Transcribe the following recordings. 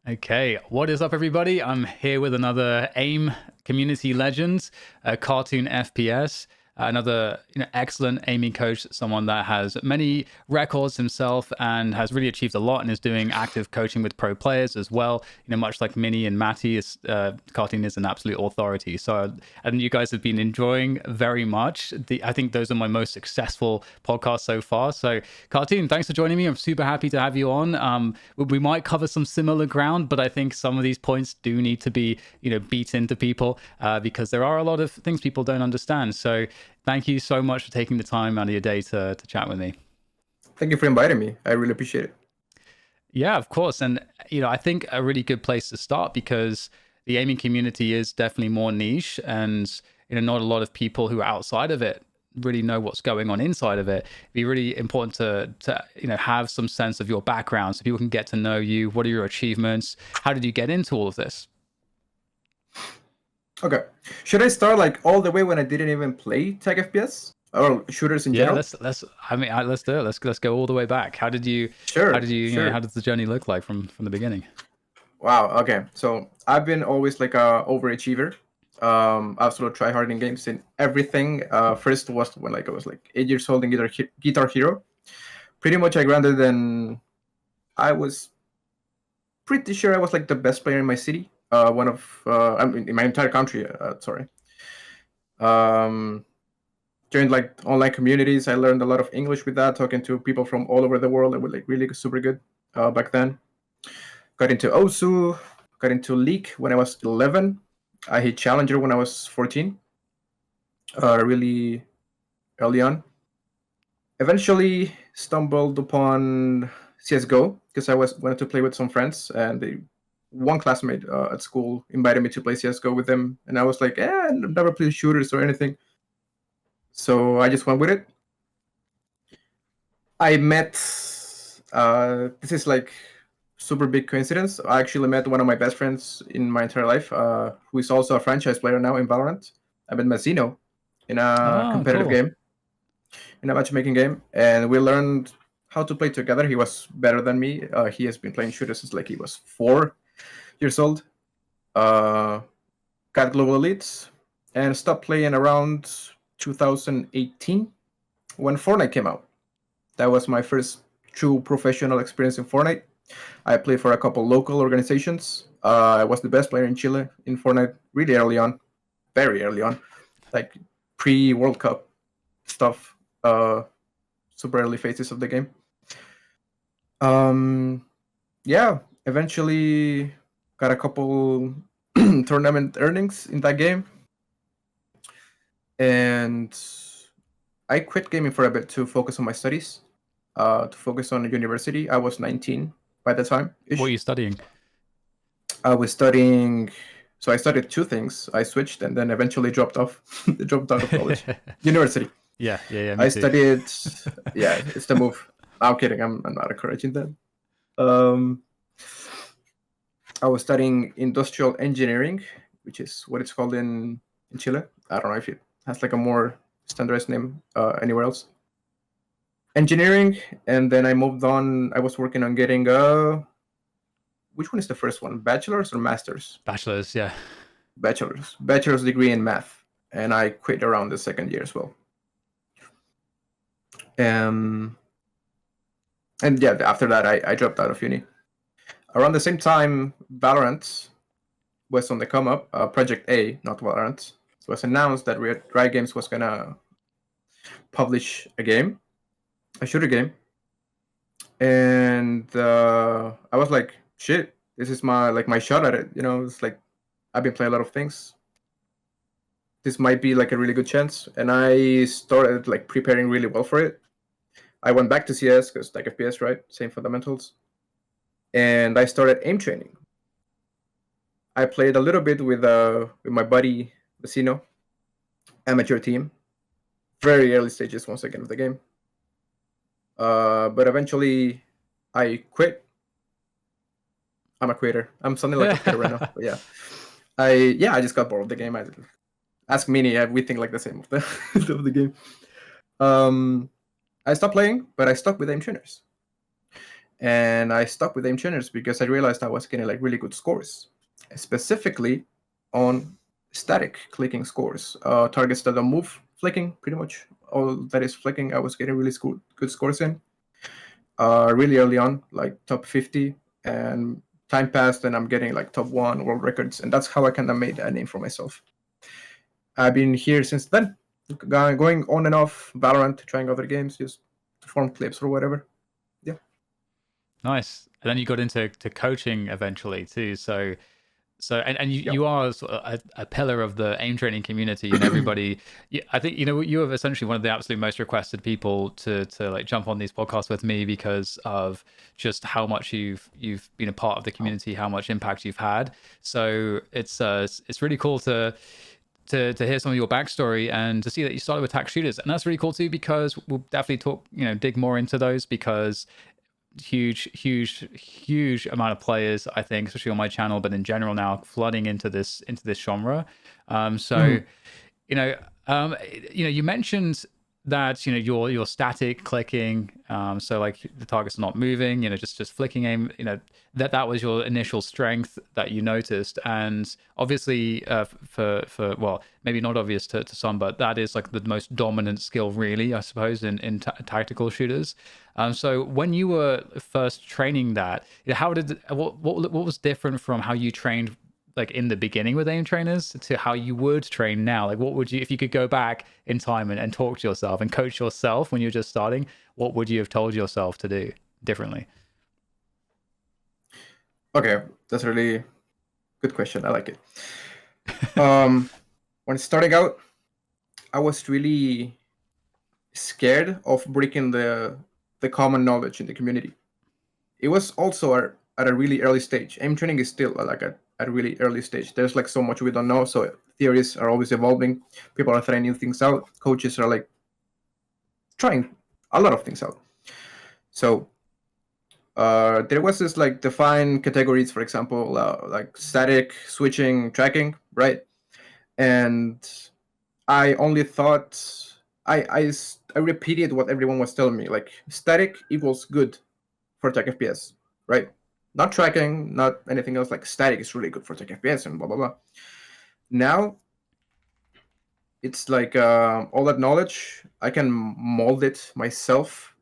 Okay, what is up, everybody? I'm here with another AIM community legend, CartoonFPS, another excellent aiming coach, someone that has many records himself and has really achieved a lot and is doing active coaching with pro players as well. Much like Minnie and Matty, Cartoon is an absolute authority. So, and you guys have been enjoying very much. I think those are my most successful podcasts so far. So, Cartoon, thanks for joining me. I'm super happy to have you on. We might cover some similar ground, but I think some of these points do need to be, beat into people because there are a lot of things people don't understand. So thank you so much for taking the time out of your day to chat with me. Thank you for inviting me. I really appreciate it. Yeah, of course. And, I think a really good place to start because the aiming community is definitely more niche and, not a lot of people who are outside of it really know what's going on inside of it. It'd be really important to have some sense of your background so people can get to know you. What are your achievements? How did you get into all of this? Okay. Should I start like all the way when I didn't even play Tag FPS or shooters in general? Let's let's do it. Let's go all the way back. How did you Sure. how does the journey look like from the beginning? Wow. Okay. So I've been always like a overachiever. Absolute try hard in games in everything. First was when I was like 8 years old in Guitar Hero. Pretty much I granted, and I was pretty sure I was like the best player in my city. I mean, in my entire country. Sorry. Um, Joined like online communities. I learned a lot of English with that, talking to people from all over the world. That were like really super good back then. Got into OSU, got into League when I was 11. I hit Challenger when I was 14. Really early on. Eventually stumbled upon CS:GO because wanted to play with some friends, and one classmate at school invited me to play CS:GO with them, and I was like, I've never played shooters or anything, so I just went with it. I met. This is like super big coincidence. I actually met one of my best friends in my entire life, who is also a franchise player now in Valorant. I met Mazzino in a Oh, competitive cool. game, in a matchmaking game, and we learned how to play together. He was better than me. He has been playing shooters since like he was 4 years old. Got global elites and stopped playing around 2018 when Fortnite came out. That was my first true professional experience in Fortnite. I played for a couple local organizations. I was the best player in Chile in Fortnite really early on, very early on, like pre-World Cup stuff, super early phases of the game. Yeah, eventually got a couple tournament earnings in that game, and I quit gaming for a bit to focus on my studies, to focus on university. I was 19 by the time. What are you studying? I was studying. So I studied two things. I switched and then eventually dropped off. Dropped out of college, university. Yeah. I Me too. studied. Yeah, it's the move. I'm kidding. I'm not encouraging that. Um, I was studying industrial engineering, which is what it's called in Chile. I don't know if it has like a more standardized name anywhere else. Engineering, and then I moved on. I was working on getting which one is the first one? Bachelor's or master's? Bachelor's, yeah. Bachelor's degree in math, and I quit around the second year as well. Um, and yeah, after that, I dropped out of uni. Around the same time, Valorant was on the come up. Project A, not Valorant, it was announced that Riot Games was gonna publish a shooter game, and I was like, shit, this is my shot at it. It's like I've been playing a lot of things. This might be like a really good chance, and I started like preparing really well for it. I went back to CS because like FPS, right? Same fundamentals, and I started aim training. I played a little bit with my buddy Vecino, amateur team, very early stages once again of the game. But eventually, I quit. I'm a quitter. I'm sounding like a quitter right now. But yeah, I just got bored of the game. Ask Mini, we think like the same of the of the game. I stopped playing, but I stuck with aim trainers. and I stuck with aim trainers because I realized I was getting like really good scores, specifically on static clicking scores, targets that don't move, flicking, pretty much all that is flicking. I was getting really good scores in, really early on, like top 50, and time passed, and I'm getting like top 1 world records, and that's how I kind of made a name for myself. I've been here since then, going on and off Valorant, trying other games, just to form clips or whatever. Yeah. Nice. And then you got into coaching eventually too. And Yeah. you are sort of a pillar of the aim training community, and everybody. I think you have essentially one of the absolute most requested people to like jump on these podcasts with me because of just how much you've been a part of the community, how much impact you've had. So it's really cool to hear some of your backstory and to see that you started with tax shooters, and that's really cool too because we'll definitely talk, dig more into those because huge amount of players, I think, especially on my channel, but in general now, flooding into this genre. So you know you mentioned that your static clicking, so like the target's not moving, just flicking aim, that was your initial strength that you noticed. And obviously for well, maybe not obvious to some, but that is like the most dominant skill really, I suppose, in tactical shooters. So when you were first training that, how did what was different from how you trained like in the beginning with aim trainers to how you would train now? Like what would you, if you could go back in time and talk to yourself and coach yourself when you're just starting, what would you have told yourself to do differently? Okay, that's a really good question. I like it. When starting out, I was really scared of breaking the common knowledge in the community. It was also at a really early stage. Aim training is still like at a really early stage. There's like so much we don't know. So theories are always evolving. People are trying new things out. Coaches are like trying a lot of things out. So there was this like defined categories, for example, like static, switching, tracking, right? And I only thought I repeated what everyone was telling me. Like static equals good for tech FPS, right? Not tracking, not anything else. Like static is really good for tech FPS and blah blah blah. Now it's like all that knowledge I can mold it myself.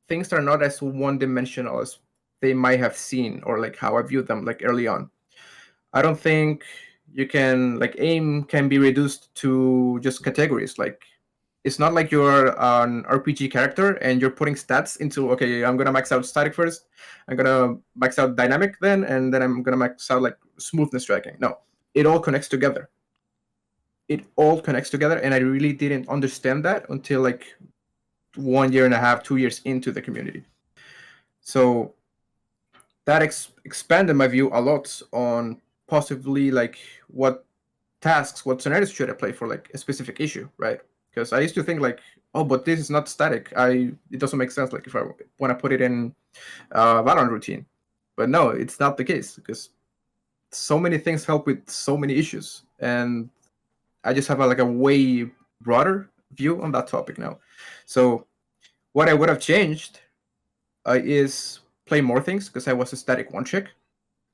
Things are not as one dimensional as they might have seen or like how I viewed them like early on. I don't think you can like aim can be reduced to just categories. Like it's not like you're an RPG character and you're putting stats into, okay, I'm gonna max out static first, I'm gonna max out dynamic then, and then I'm gonna max out like smoothness tracking. No, it all connects together. It all connects together, and I really didn't understand that until like 1 year and a half, 2 years into the community. So that expanded my view a lot on possibly like what tasks, what scenarios should I play for like a specific issue, right? Because I used to think like, oh, but this is not static. It doesn't make sense. Like if I want to put it in Valorant routine, but no, it's not the case because so many things help with so many issues, and I just have like a way broader view on that topic now. So what I would have changed is play more things because I was a static one trick.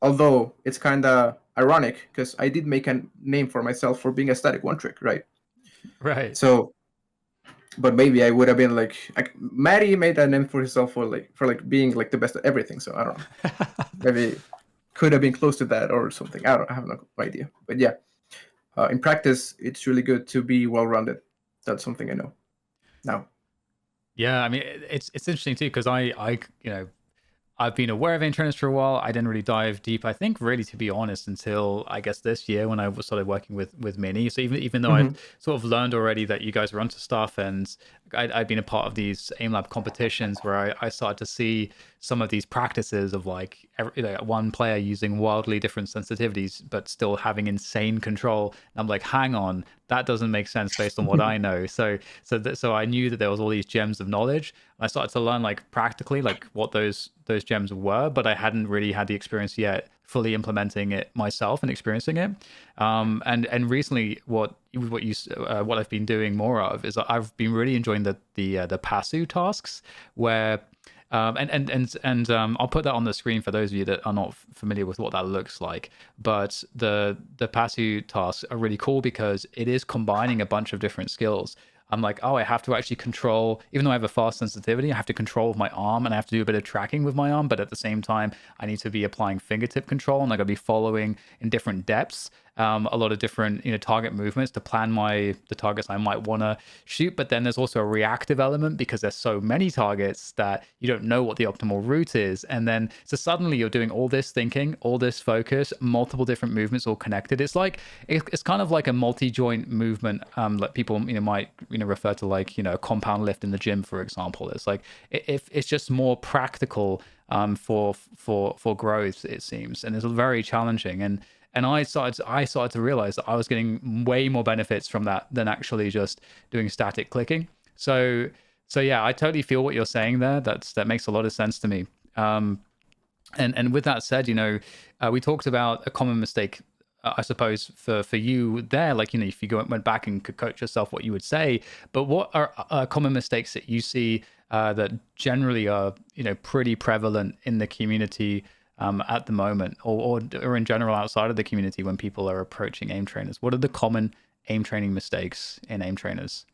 Although it's kind of ironic because I did make a name for myself for being a static one trick, right? Right. So, but maybe I would have been like Matty made a name for himself for like being like the best at everything. So I don't know. Maybe could have been close to that or something. I have no idea. But yeah, in practice, it's really good to be well-rounded. That's something I know now. Yeah, I mean it's interesting too because I've been aware of trainers for a while. I didn't really dive deep, I think, really, to be honest, until I guess this year when I started working with Mini. So even though I'd sort of learned already that you guys were onto stuff, and I'd been a part of these aim lab competitions where I started to see some of these practices of like one player using wildly different sensitivities but still having insane control. And I'm like, hang on, that doesn't make sense based on what I know. So I knew that there was all these gems of knowledge. I started to learn like practically like what those gems were, but I hadn't really had the experience yet fully implementing it myself and experiencing it. And recently, what I've been doing more of is I've been really enjoying the PASU tasks, where And I'll put that on the screen for those of you that are not familiar with what that looks like. But the passive tasks are really cool because it is combining a bunch of different skills. I'm like, oh, I have to actually control, even though I have a fast sensitivity, I have to control with my arm and I have to do a bit of tracking with my arm. But at the same time, I need to be applying fingertip control and I got to be following in different depths, a lot of different target movements to plan the targets I might want to shoot. But then there's also a reactive element because there's so many targets that you don't know what the optimal route is. And then so suddenly you're doing all this thinking, all this focus, multiple different movements all connected. It's kind of like a multi-joint movement, that people might refer to, like a compound lift in the gym, for example. It's like if it's just more practical for growth, it seems, and it's very challenging. And I started to realize that I was getting way more benefits from that than actually just doing static clicking. So yeah, I totally feel what you're saying there. That makes a lot of sense to me. And with that said, we talked about a common mistake, I suppose for you there, like if you went back and could coach yourself, what you would say. But what are common mistakes that you see that generally are pretty prevalent in the community at the moment, or in general outside of the community when people are approaching aim trainers? What are the common aim training mistakes in aim trainers?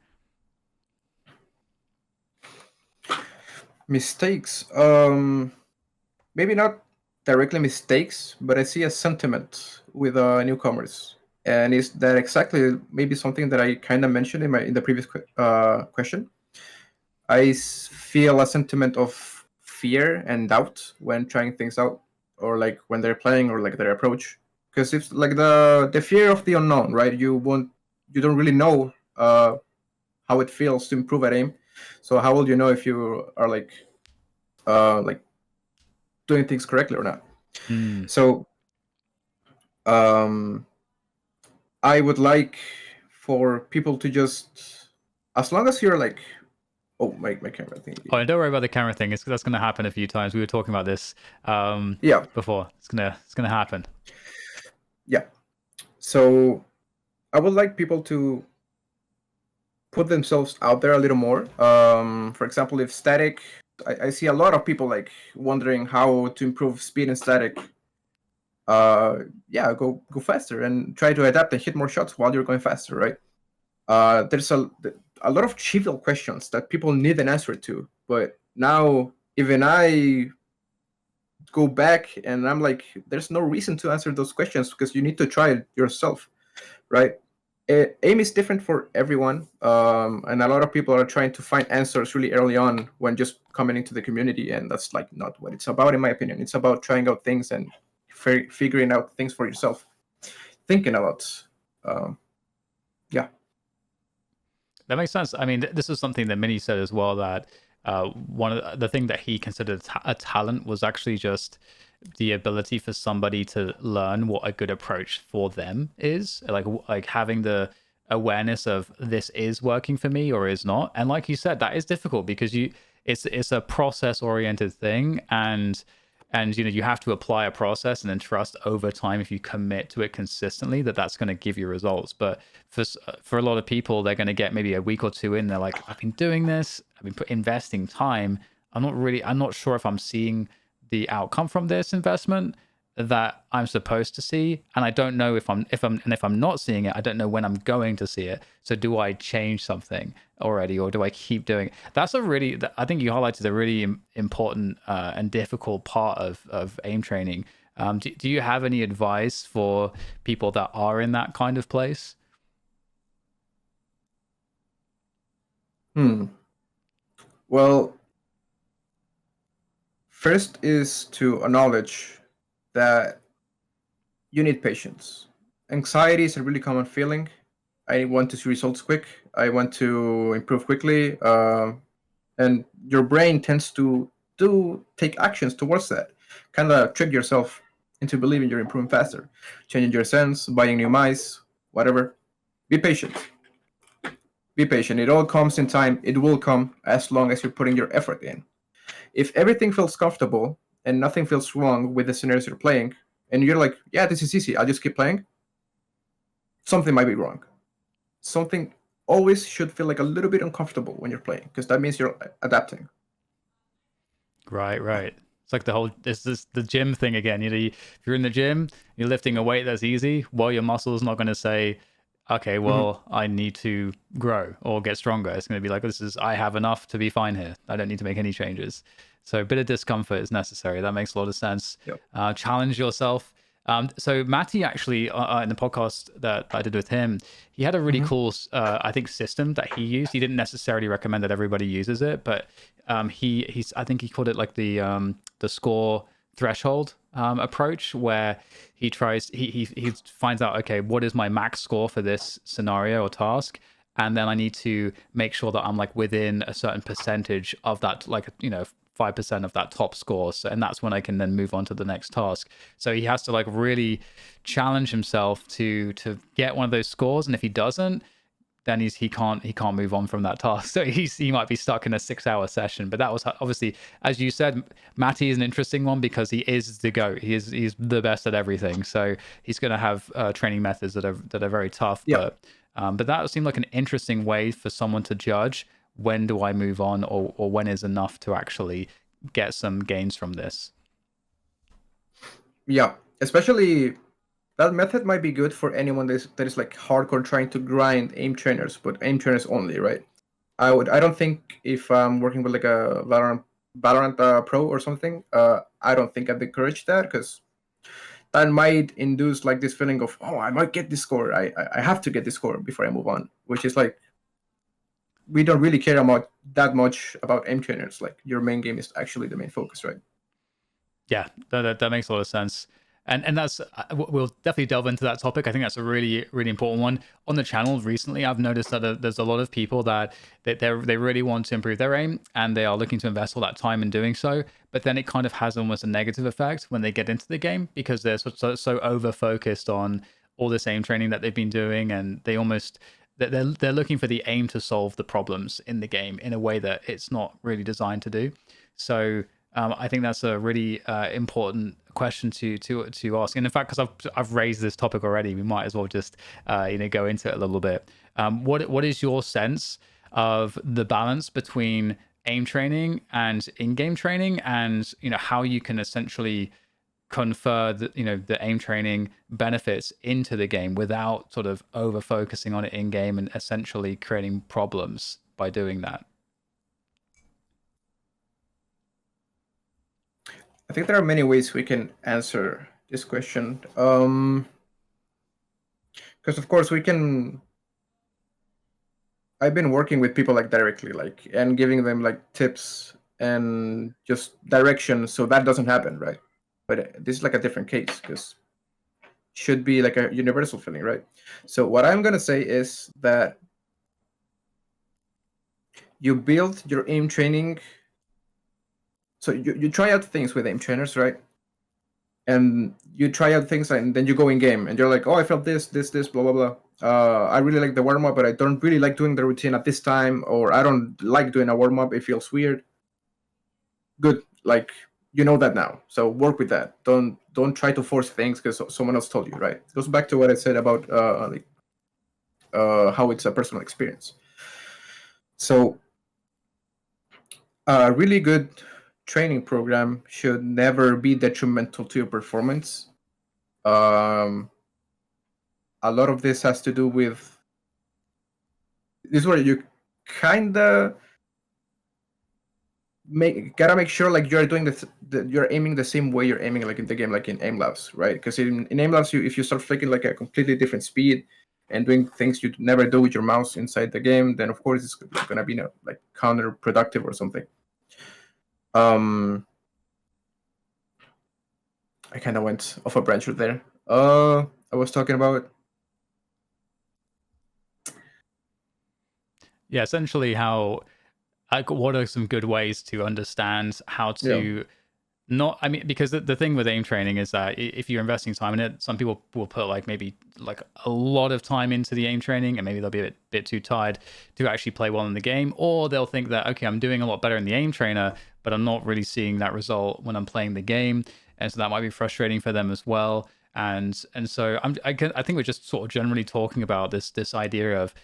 Mistakes. Maybe not directly mistakes, but I see a sentiment with newcomers, and is that exactly maybe something that I kind of mentioned in the previous question. I feel a sentiment of fear and doubt when trying things out, or like when they're playing, or like their approach, because it's like the fear of the unknown, right? You don't really know how it feels to improve at aim. So how will you know if you are like doing things correctly or not? Mm. So um, I would like for people to just, as long as you're like, oh, my camera thing. Oh, and don't worry about the camera thing. That's going to happen a few times. We were talking about this Yeah, before. It's gonna happen. yeah. So I would like people to put themselves out there a little more. For example, if static, I see a lot of people like wondering how to improve speed in static. Yeah, go faster and try to adapt and hit more shots while you're going faster, right? There's a lot of trivial questions that people need an answer to, but now even I go back and I'm like, there's no reason to answer those questions because you need to try it yourself, right? Aim is different for everyone, and a lot of people are trying to find answers really early on when just coming into the community, and that's like not what it's about, in my opinion. It's about trying out things and figuring out things for yourself, thinking about, yeah. That makes sense. I mean, this is something that Minnie said as well, that one of the thing that he considered a talent was actually just the ability for somebody to learn what a good approach for them is, like having the awareness of this is working for me or is not. And like you said, that is difficult because it's a process oriented thing, and you have to apply a process and then trust over time, if you commit to it consistently, that's going to give you results. But for a lot of people, they're going to get maybe a week or two in, they're like, I've been doing this, I've been investing time, I'm not sure if I'm seeing the outcome from this investment that I'm supposed to see, and I don't know if I'm not seeing it, I don't know when I'm going to see it. So do I change something already, or do I keep doing it? I think you highlighted a really important and difficult part of aim training. Do you have any advice for people that are in that kind of place? Well, first is to acknowledge that you need patience. Anxiety is a really common feeling. I want to see results quick. I want to improve quickly, and your brain tends to take actions towards that. Kind of trick yourself into believing you're improving faster, changing your sense, buying new mice, whatever. Be patient. Be patient. It all comes in time. It will come as long as you're putting your effort in. If everything feels comfortable and nothing feels wrong with the scenarios you're playing, and you're like, yeah, this is easy, I'll just keep playing, something might be wrong. Something always should feel like a little bit uncomfortable when you're playing, because that means you're adapting. Right. It's like the whole this the gym thing again. If you're in the gym, you're lifting a weight that's easy. Well, your muscle's not going to say, "Okay, Mhm. well, I need to grow or get stronger." It's going to be like, I have enough to be fine here. I don't need to make any changes." So a bit of discomfort is necessary. That makes a lot of sense. Yep. Challenge yourself. So Matty actually in the podcast that I did with him, he had a really Mhm. cool, I think, system that he used. He didn't necessarily recommend that everybody uses it, but he's I think he called it like the score threshold approach, where he finds out, okay, what is my max score for this scenario or task, and then I need to make sure that I'm like within a certain percentage of that, like 5% of that top score. So, and that's when I can then move on to the next task. So he has to like really challenge himself to get one of those scores, and if he doesn't, then he can't move on from that task. So he might be stuck in a 6-hour session. But that was obviously, as you said, Matty is an interesting one because he is the GOAT. He's the best at everything. So he's going to have training methods that are very tough. Yeah. But that seemed like an interesting way for someone to judge when do I move on, or when is enough to actually get some gains from this. Yeah. Especially that method might be good for anyone that is like hardcore trying to grind aim trainers, but aim trainers only, right? I don't think if I'm working with like a Valorant Pro or something, I don't think I'd encourage that, because that might induce like this feeling of, oh, I might get this score. I have to get this score before I move on, which is like, we don't really care about that much about aim trainers. Like, your main game is actually the main focus, right? Yeah, that makes a lot of sense. And that's we'll definitely delve into that topic. I think that's a really important one on the channel. Recently, I've noticed that there's a lot of people that they really want to improve their aim, and they are looking to invest all that time in doing so. But then it kind of has almost a negative effect when they get into the game, because they're so over focused on all this aim training that they've been doing, and they're looking for the aim to solve the problems in the game in a way that it's not really designed to do. So I think that's a really important question to ask. And in fact, because I've raised this topic already, we might as well just go into it a little bit. What is your sense of the balance between aim training and in-game training, and how you can essentially confer the aim training benefits into the game without sort of over focusing on it in game and essentially creating problems by doing that? I think there are many ways we can answer this question. Because of course we can. I've been working with people like directly, like, and giving them like tips and just direction so that doesn't happen, right? But this is like a different case, because should be like a universal feeling, right? So what I'm gonna say is that you build your aim training. So you try out things with aim trainers, right? And you try out things, and then you go in game and you're like, oh, I felt this, blah blah blah. I really like the warm up, but I don't really like doing the routine at this time, or I don't like doing a warm up. It feels weird. Good, like, you know that now. So work with that. Don't try to force things because someone else told you, right? It goes back to what I said about how it's a personal experience. So a really good training program should never be detrimental to your performance. Um, a lot of this has to do with this is where you kinda gotta make sure like you're doing this, you're aiming the same way you're aiming like in the game, like in aim labs, right? Because in aim labs, if you start flicking like a completely different speed and doing things you'd never do with your mouse inside the game, then of course it's gonna be like counterproductive or something. um I kind of went off a branch right there. I was talking about. Yeah, essentially how like what are some good ways to understand how Yeah. to not, I mean, because the thing with aim training is that if you're investing time in it, some people will put like maybe like a lot of time into the aim training, and maybe they'll be a bit too tired to actually play well in the game, or they'll think that, okay, I'm doing a lot better in the aim trainer, but I'm not really seeing that result when I'm playing the game, and so that might be frustrating for them as well. And so I think we're just sort of generally talking about this idea of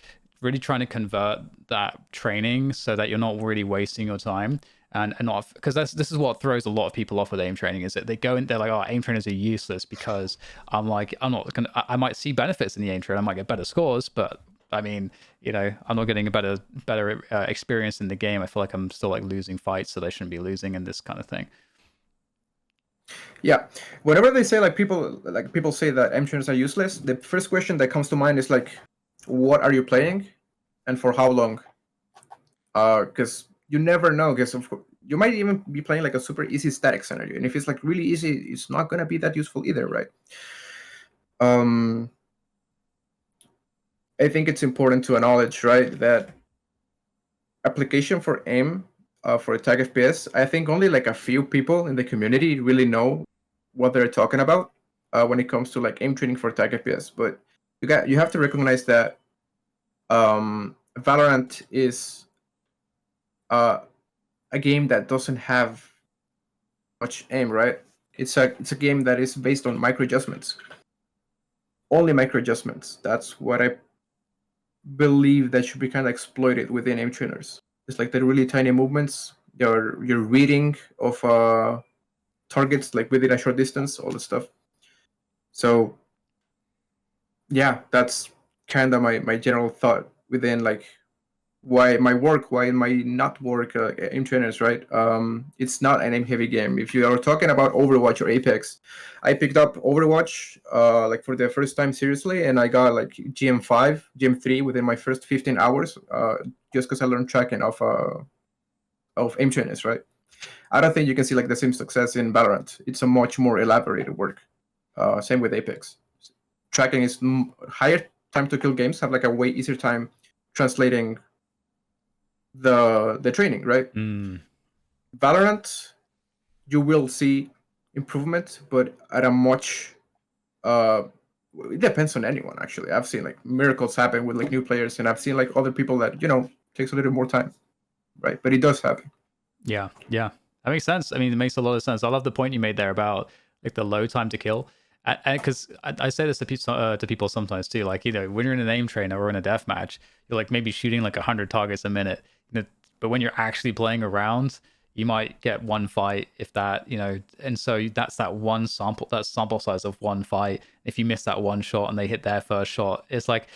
really trying to convert that training so that you're not really wasting your time. and not, because this is what throws a lot of people off with aim training, is that they go in, they're like, oh, aim trainers are useless, because I'm like, I'm not gonna, I might see benefits in the aim train, I might get better scores, but I mean, I'm not getting a better experience in the game. I feel like I'm still like losing fights that I shouldn't be losing, and this kind of thing. Yeah, whenever they say people say that aim trainers are useless, the first question that comes to mind is like, what are you playing, and for how long? Because you never know. Because you might even be playing like a super easy static scenario, and if it's like really easy, it's not gonna be that useful either, right? I think it's important to acknowledge, right, that application for aim for attack FPS, I think only like a few people in the community really know what they're talking about when it comes to like aim training for attack FPS. But you have to recognize that Valorant is a game that doesn't have much aim, right? It's a game that is based on micro adjustments, only micro adjustments. That's what I believe that should be kind of exploited within aim trainers. It's like the really tiny movements, your reading of targets like within a short distance, all the stuff. So yeah, that's kind of my general thought within like why it might not work aim trainers, right? It's not an aim heavy game. If you are talking about Overwatch or Apex, I picked up Overwatch like for the first time seriously, and I got like GM5, GM3 within my first 15 hours, just because I learned tracking of aim trainers, right? I don't think you can see like the same success in Valorant. It's a much more elaborated work. Same with Apex. Tracking is higher time to kill games have like a way easier time translating the training, right? Valorant, you will see improvement, but at a much it depends on anyone actually. I've seen like miracles happen with like new players, and I've seen like other people that takes a little more time, right? But it does happen. Yeah, that makes sense. I mean, it makes a lot of sense. I love the point you made there about like the low time to kill, because I say this to people sometimes too. Like, when you're in an aim trainer or in a death match, you're like maybe shooting like 100 targets a minute, but when you're actually playing around, you might get one fight, if that, and so that's that sample size of one fight. If you miss that one shot and they hit their first shot, it's like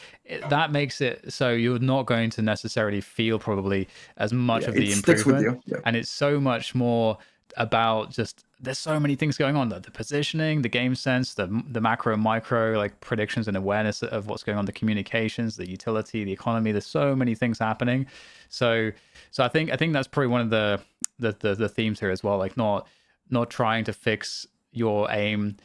that makes it so you're not going to necessarily feel probably as much of the sticks with improvement. you. Yeah. And it's so much more about just, there's so many things going on, the positioning, the game sense, the macro and micro like predictions and awareness of what's going on, the communications, the utility, the economy. There's so many things happening. So I think that's probably one of the themes here as well, like not trying to fix your aim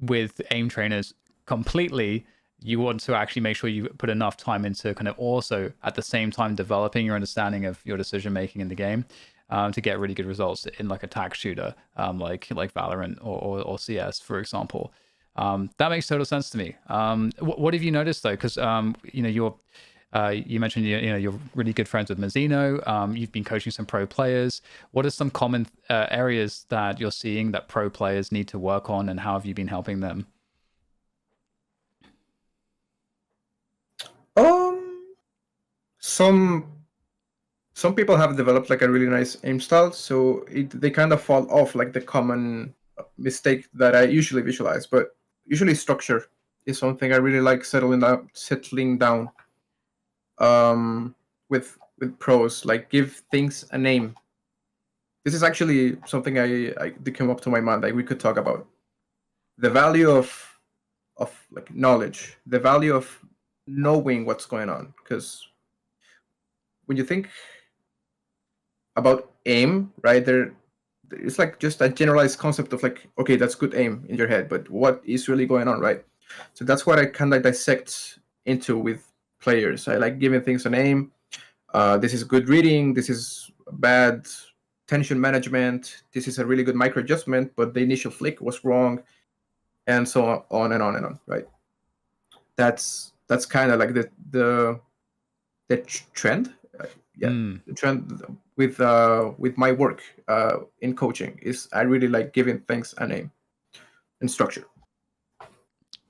with aim trainers completely. You want to actually make sure you put enough time into kind of also at the same time developing your understanding of your decision making in the game, to get really good results in like a tag shooter, like Valorant or CS, for example. That makes total sense to me. What have you noticed though? Because you mentioned you're really good friends with Mazzino. You've been coaching some pro players. What are some common areas that you're seeing that pro players need to work on, and how have you been helping them? Some people have developed like a really nice aim style, so they kind of fall off like the common mistake that I usually visualize. But usually structure is something I really like settling down with pros. Like give things a name. This is actually something that came up to my mind that we could talk about. The value of like knowledge, the value of knowing what's going on, because when you think about aim, right, it's like just a generalized concept of like, okay, that's good aim in your head, but what is really going on, right? So that's what I kind of dissect into with players. I like giving things a name. This is good reading, this is bad tension management, this is a really good micro adjustment, but the initial flick was wrong, and so on and on and on, right? That's kind of like the trend. The trend with my work in coaching is I really like giving things a name and structure.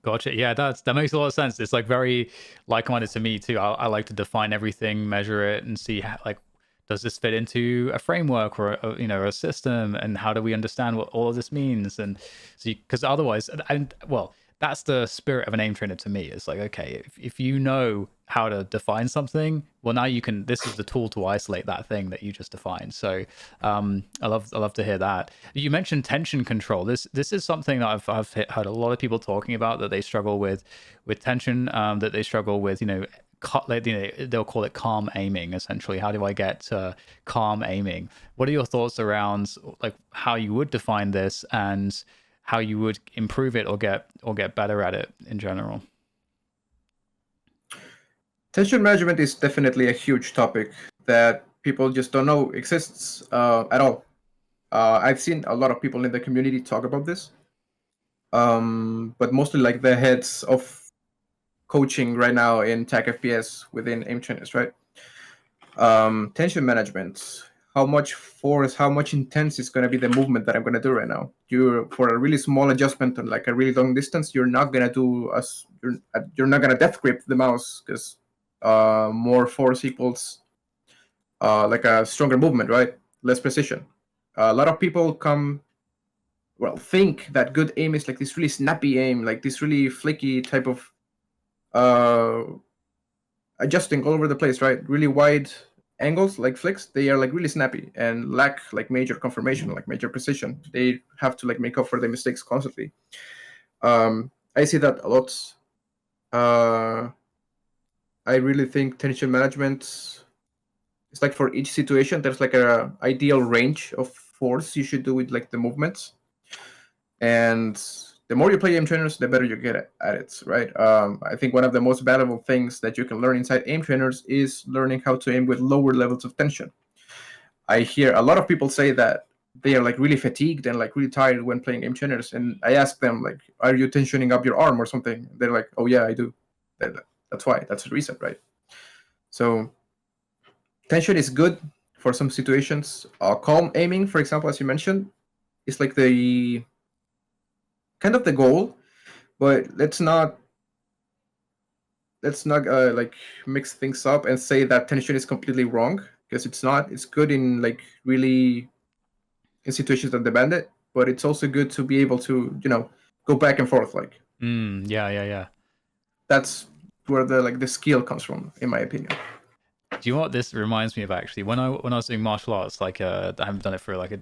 Gotcha. Yeah, that makes a lot of sense. It's like very like-minded to me too. I like to define everything, measure it, and see how, like, does this fit into a framework or a system, and how do we understand what all of this means? And so, because otherwise, and well, that's the spirit of an aim trainer to me. It's like, okay, if you know how to define something, well, now you can, this is the tool to isolate that thing that you just defined. So I love to hear that. You mentioned tension control. This is something that I've heard a lot of people talking about, that they struggle with tension, that they struggle with, they'll call it calm aiming. Essentially, how do I get calm aiming? What are your thoughts around like how you would define this, and how you would improve it or get better at it in general? Tension management is definitely a huge topic that people just don't know exists at all. I've seen a lot of people in the community talk about this, but mostly like the heads of coaching right now in tech FPS within aim trainers, right? Tension management. How much force, how much intense is going to be the movement that I'm going to do right now? For a really small adjustment on like a really long distance, you're not going to do you're not going to death grip the mouse, because more force equals like a stronger movement, right? Less precision. A lot of people think that good aim is like this really snappy aim, like this really flicky type of adjusting all over the place, right? Really wide angles like flicks, they are like really snappy and lack like major confirmation, like major precision. They have to like make up for their mistakes constantly. I see that a lot. I really think tension management is like for each situation, there's like a ideal range of force you should do with like the movements. And the more you play aim trainers, the better you get at it, right? I think one of the most valuable things that you can learn inside aim trainers is learning how to aim with lower levels of tension. I hear a lot of people say that they are like really fatigued and like really tired when playing aim trainers, and I ask them like, "Are you tensioning up your arm or something?" They're like, "Oh yeah, I do." That's why. That's the reason, right? So tension is good for some situations. Calm aiming, for example, as you mentioned, is like the kind of the goal, but let's not like mix things up and say that tension is completely wrong, because it's not. It's good in like really in situations that demand it, but it's also good to be able to go back and forth. Like Yeah. that's where the skill comes from, in my opinion. Do you know what this reminds me of actually? When I was doing martial arts, like I haven't done it for like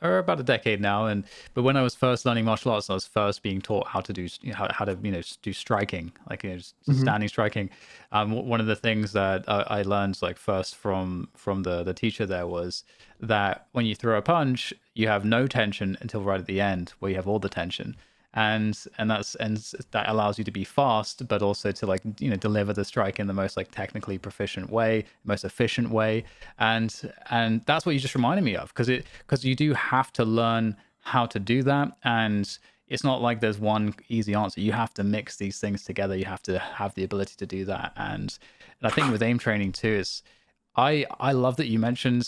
or about a decade now, but when I was first learning martial arts, I was first being taught how to do how to do striking, like just standing striking. One of the things that I learned like first from the teacher there was that when you throw a punch, you have no tension until right at the end, where you have all the tension. And that allows you to be fast, but also to like deliver the strike in the most like technically proficient way, most efficient way. And that's what you just reminded me of, because you do have to learn how to do that. And it's not like there's one easy answer. You have to mix these things together. You have to have the ability to do that. And I think with aim training too, is I love that you mentioned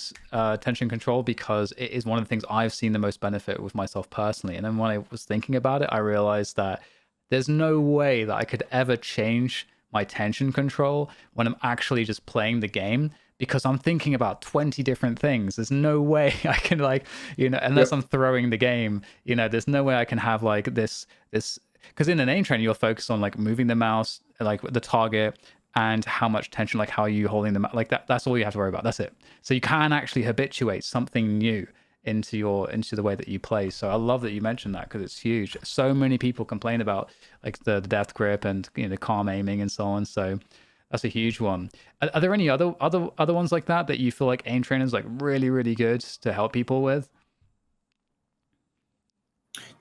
tension control, because it is one of the things I've seen the most benefit with myself personally. And then when I was thinking about it, I realized that there's no way that I could ever change my tension control when I'm actually just playing the game, because I'm thinking about 20 different things. There's no way I can like, unless I'm throwing the game, there's no way I can have like this, because in an aim training, you're focused on like moving the mouse, like the target, and how much tension, like how are you holding them, like that's all you have to worry about. That's it. So you can actually habituate something new into the way that you play. So I love that you mentioned that, because it's huge. So many people complain about like the death grip and calm aiming and so on. So that's a huge one. Are there any other ones like that you feel like aim trainers like really, really good to help people with?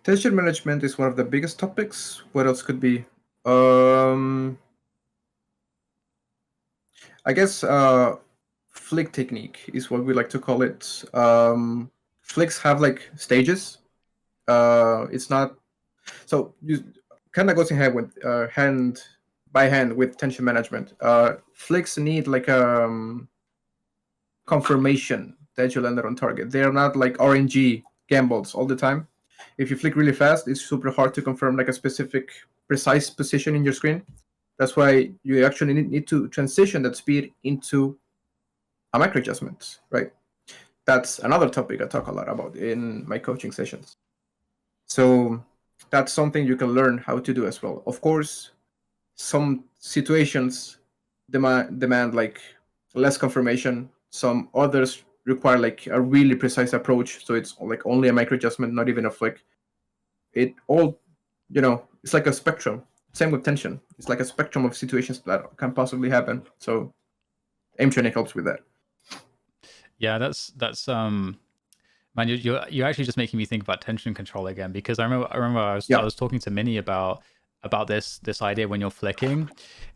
Tension management is one of the biggest topics. What else could be? I guess flick technique is what we like to call it. Flicks have like stages. It's not so you kind of goes in hand with hand by hand with tension management. Flicks need like confirmation that you landed on target. They are not like RNG gambles all the time. If you flick really fast, it's super hard to confirm like a specific precise position in your screen. That's why you actually need to transition that speed into a micro adjustment, right? That's another topic I talk a lot about in my coaching sessions. So that's something you can learn how to do as well. Of course, some situations demand like less confirmation. Some others require like a really precise approach. So it's like only a micro adjustment, not even a flick. It all, it's like a spectrum. Same with tension. It's like a spectrum of situations that can possibly happen. So aim training helps with that. Yeah, that's man, you're actually just making me think about tension control again, because I was talking to Minnie about this idea when you're flicking,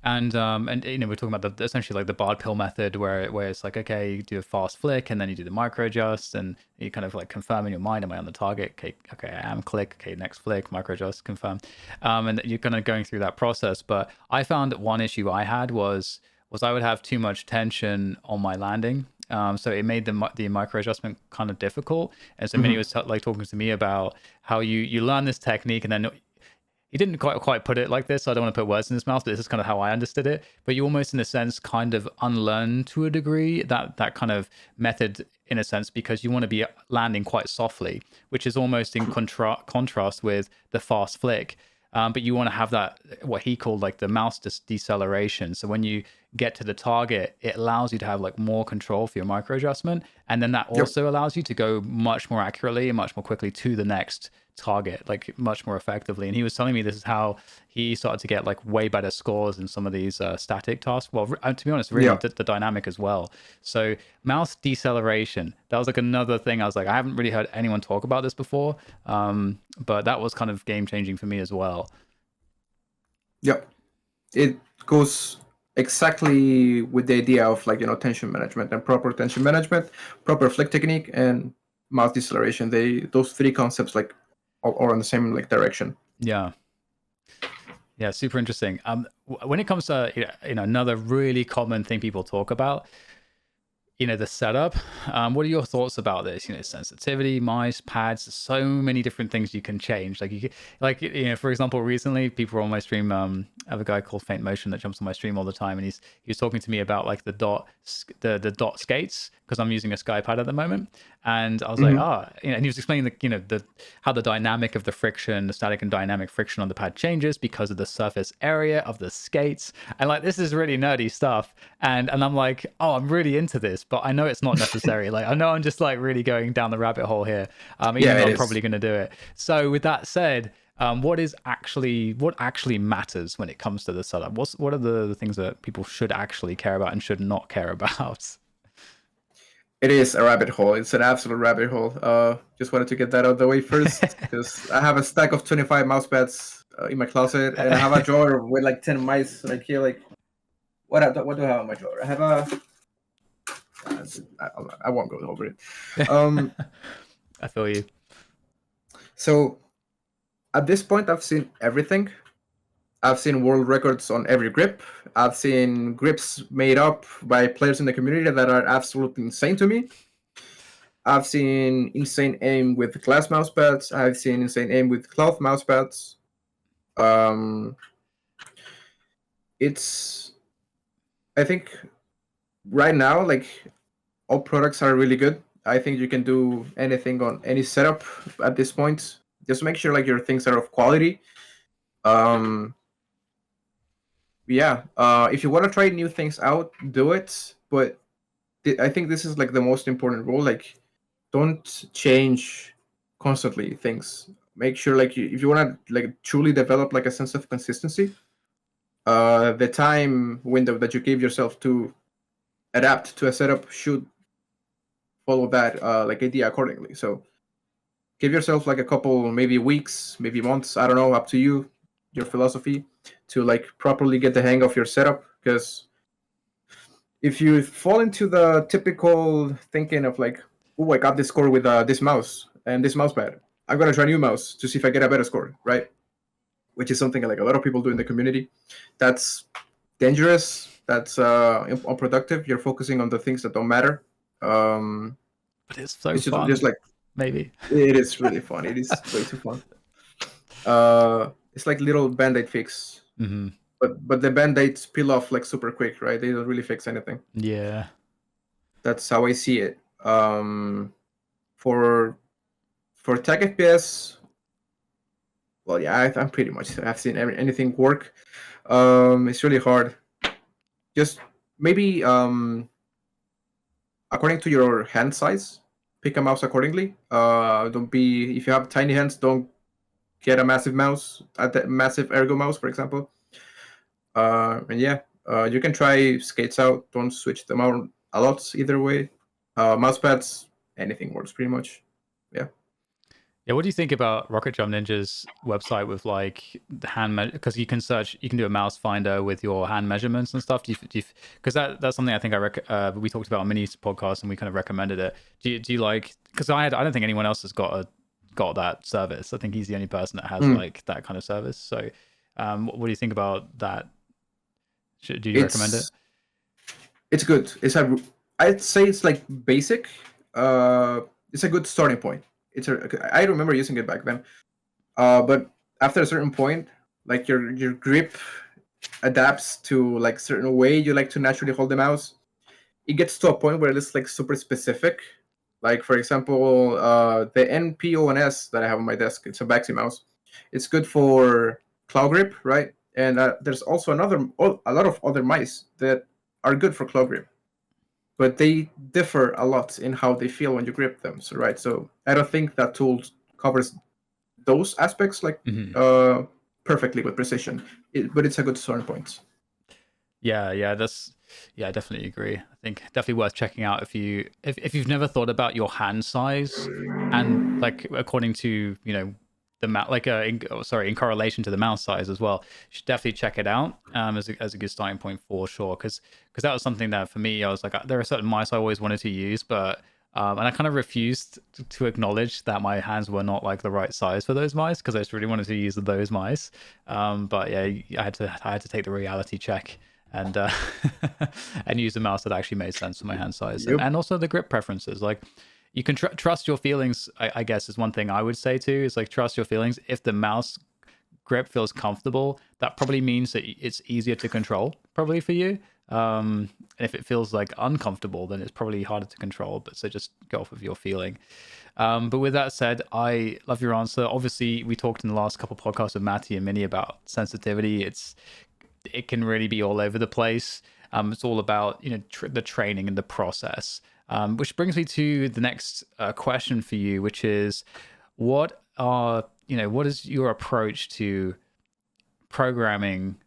and we're talking about essentially like the barred pill method, where it's like, okay, you do a fast flick and then you do the micro adjust, and you kind of like confirm in your mind, am I on the target? Okay, I am. Click. Okay, next flick, micro adjust, confirm, and you're kind of going through that process. But I found that one issue I had was I would have too much tension on my landing. So it made the micro adjustment kind of difficult. And so Minnie was like talking to me about how you learn this technique, and then he didn't quite put it like this, so I don't want to put words in his mouth, but this is kind of how I understood it. But you almost, in a sense, kind of unlearn to a degree that kind of method, in a sense, because you want to be landing quite softly, which is almost in contrast with the fast flick. But you want to have that, what he called like the mouse deceleration. So when you get to the target, it allows you to have like more control for your micro adjustment. And then that also allows you to go much more accurately and much more quickly to the next target, like much more effectively. And he was telling me this is how he started to get like way better scores in some of these static tasks. Well, to be honest, really the dynamic as well. So mouse deceleration, that was like another thing. I was like, I haven't really heard anyone talk about this before, but that was kind of game changing for me as well. Yep, it goes exactly with the idea of like tension management and proper tension management, proper flick technique, and mouse deceleration. Those three concepts like are in the same like direction. Yeah, super interesting. When it comes to another really common thing people talk about, the setup. What are your thoughts about this? Sensitivity, mice, pads, so many different things you can change. For example, recently people were on my stream. I have a guy called Faint Motion that jumps on my stream all the time, and he was talking to me about like the dot skates, because I'm using a SkyPad at the moment. And I was like, and he was explaining how the dynamic of the friction, the static and dynamic friction on the pad changes because of the surface area of the skates. And like, this is really nerdy stuff. And I'm like, oh, I'm really into this, but I know it's not necessary. Like, I know I'm just like really going down the rabbit hole here. Even though I'm probably going to do it. So with that said, what actually matters when it comes to the setup? What are the things that people should actually care about and should not care about? It is a rabbit hole. It's an absolute rabbit hole. Just wanted to get that out of the way first, because I have a stack of 25 mouse pads in my closet, and I have a drawer with like 10 mice right here. Like, what do I have in my drawer? I have I won't go over it. I feel you. So at this point, I've seen everything. I've seen world records on every grip. I've seen grips made up by players in the community that are absolutely insane to me. I've seen insane aim with glass mouse pads. I've seen insane aim with cloth mouse pads. I think right now, like, all products are really good. I think you can do anything on any setup at this point. Just make sure like your things are of quality. If you want to try new things out, do it. But I think this is like the most important rule. Like, don't change constantly things. Make sure like if you want to like truly develop like a sense of consistency, the time window that you give yourself to adapt to a setup should follow that like idea accordingly. So give yourself like a couple, maybe weeks, maybe months, I don't know, up to you, your philosophy, to like properly get the hang of your setup. Because if you fall into the typical thinking of like, oh, I got this score with this mouse and this mouse pad, I'm gonna try a new mouse to see if I get a better score, right? Which is something like a lot of people do in the community. That's dangerous. That's unproductive. You're focusing on the things that don't matter. But it's so fun. Just like, maybe it is really fun. It is way too fun. It's like little band-aid fix. But the band-aids peel off like super quick, right? They don't really fix anything. Yeah. That's how I see it. For tech FPS, well, yeah, I'm pretty much I've seen anything work. It's really hard. Just maybe according to your hand size, pick a mouse accordingly. Don't be if you have tiny hands, don't get a massive mouse, a massive ergo mouse, for example. And yeah, you can try skates out. Don't switch them out a lot either way. Mouse pads, anything works pretty much. Yeah. Yeah, what do you think about Rocket Jump Ninja's website with like the hand because you can search, you can do a mouse finder with your hand measurements and stuff. Because that's something I think we talked about on Mini's podcast and we kind of recommended it. Do you like? Because I don't think anyone else has got that service. I think he's the only person that has like that kind of service. So, what do you think about that? Do you recommend it? It's good. I'd say it's like basic. It's a good starting point. I remember using it back then. But after a certain point, like your grip adapts to like certain way you like to naturally hold the mouse. It gets to a point where it's like super specific. Like for example, the NPONS that I have on my desk, it's a Baxi mouse. It's good for claw grip, right? And there's also a lot of other mice that are good for claw grip, but they differ a lot in how they feel when you grip them. So right, so I don't think that tool covers those aspects like perfectly with precision, but it's a good starting point. Yeah, I definitely agree. I think definitely worth checking out if you've never thought about your hand size and like according to the in correlation to the mouse size as well. You should definitely check it out as a good starting point for sure. Because that was something that for me I was like there are certain mice I always wanted to use, but and I kind of refused to acknowledge that my hands were not like the right size for those mice because I just really wanted to use those mice. But yeah, I had to take the reality check and and use a mouse that actually made sense for my hand size Yep. and also the grip preferences. Like you can trust your feelings. I guess is one thing I would say too. Is like trust your feelings. If the mouse grip feels comfortable, that probably means that it's easier to control probably for you. And if it feels like uncomfortable, then it's probably harder to control. But so just go off of your feeling. But with that said, I love your answer. Obviously, we talked in the last couple of podcasts with Matty and Minnie about sensitivity. It can really be all over the place. It's all about the training and the process. Which brings me to the next question for you, which is, what is your approach to programming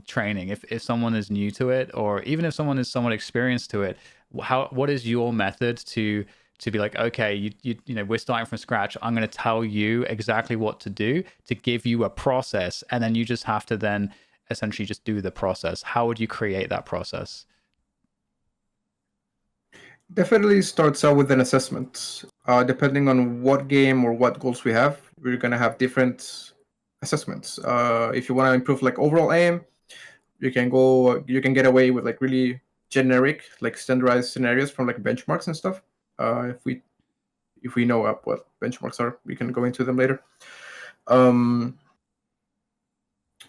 training? If someone is new to it, or even if someone is somewhat experienced to it, what is your method to be like, okay, we're starting from scratch. I'm going to tell you exactly what to do to give you a process, and then you just have to then essentially just do the process. How would you create that process? Definitely starts out with an assessment. Depending on what game or what goals we have, we're gonna have different assessments. If you want to improve like overall aim, you can get away with like really generic, like standardized scenarios from like benchmarks and stuff. If we know what benchmarks are, we can go into them later. Um,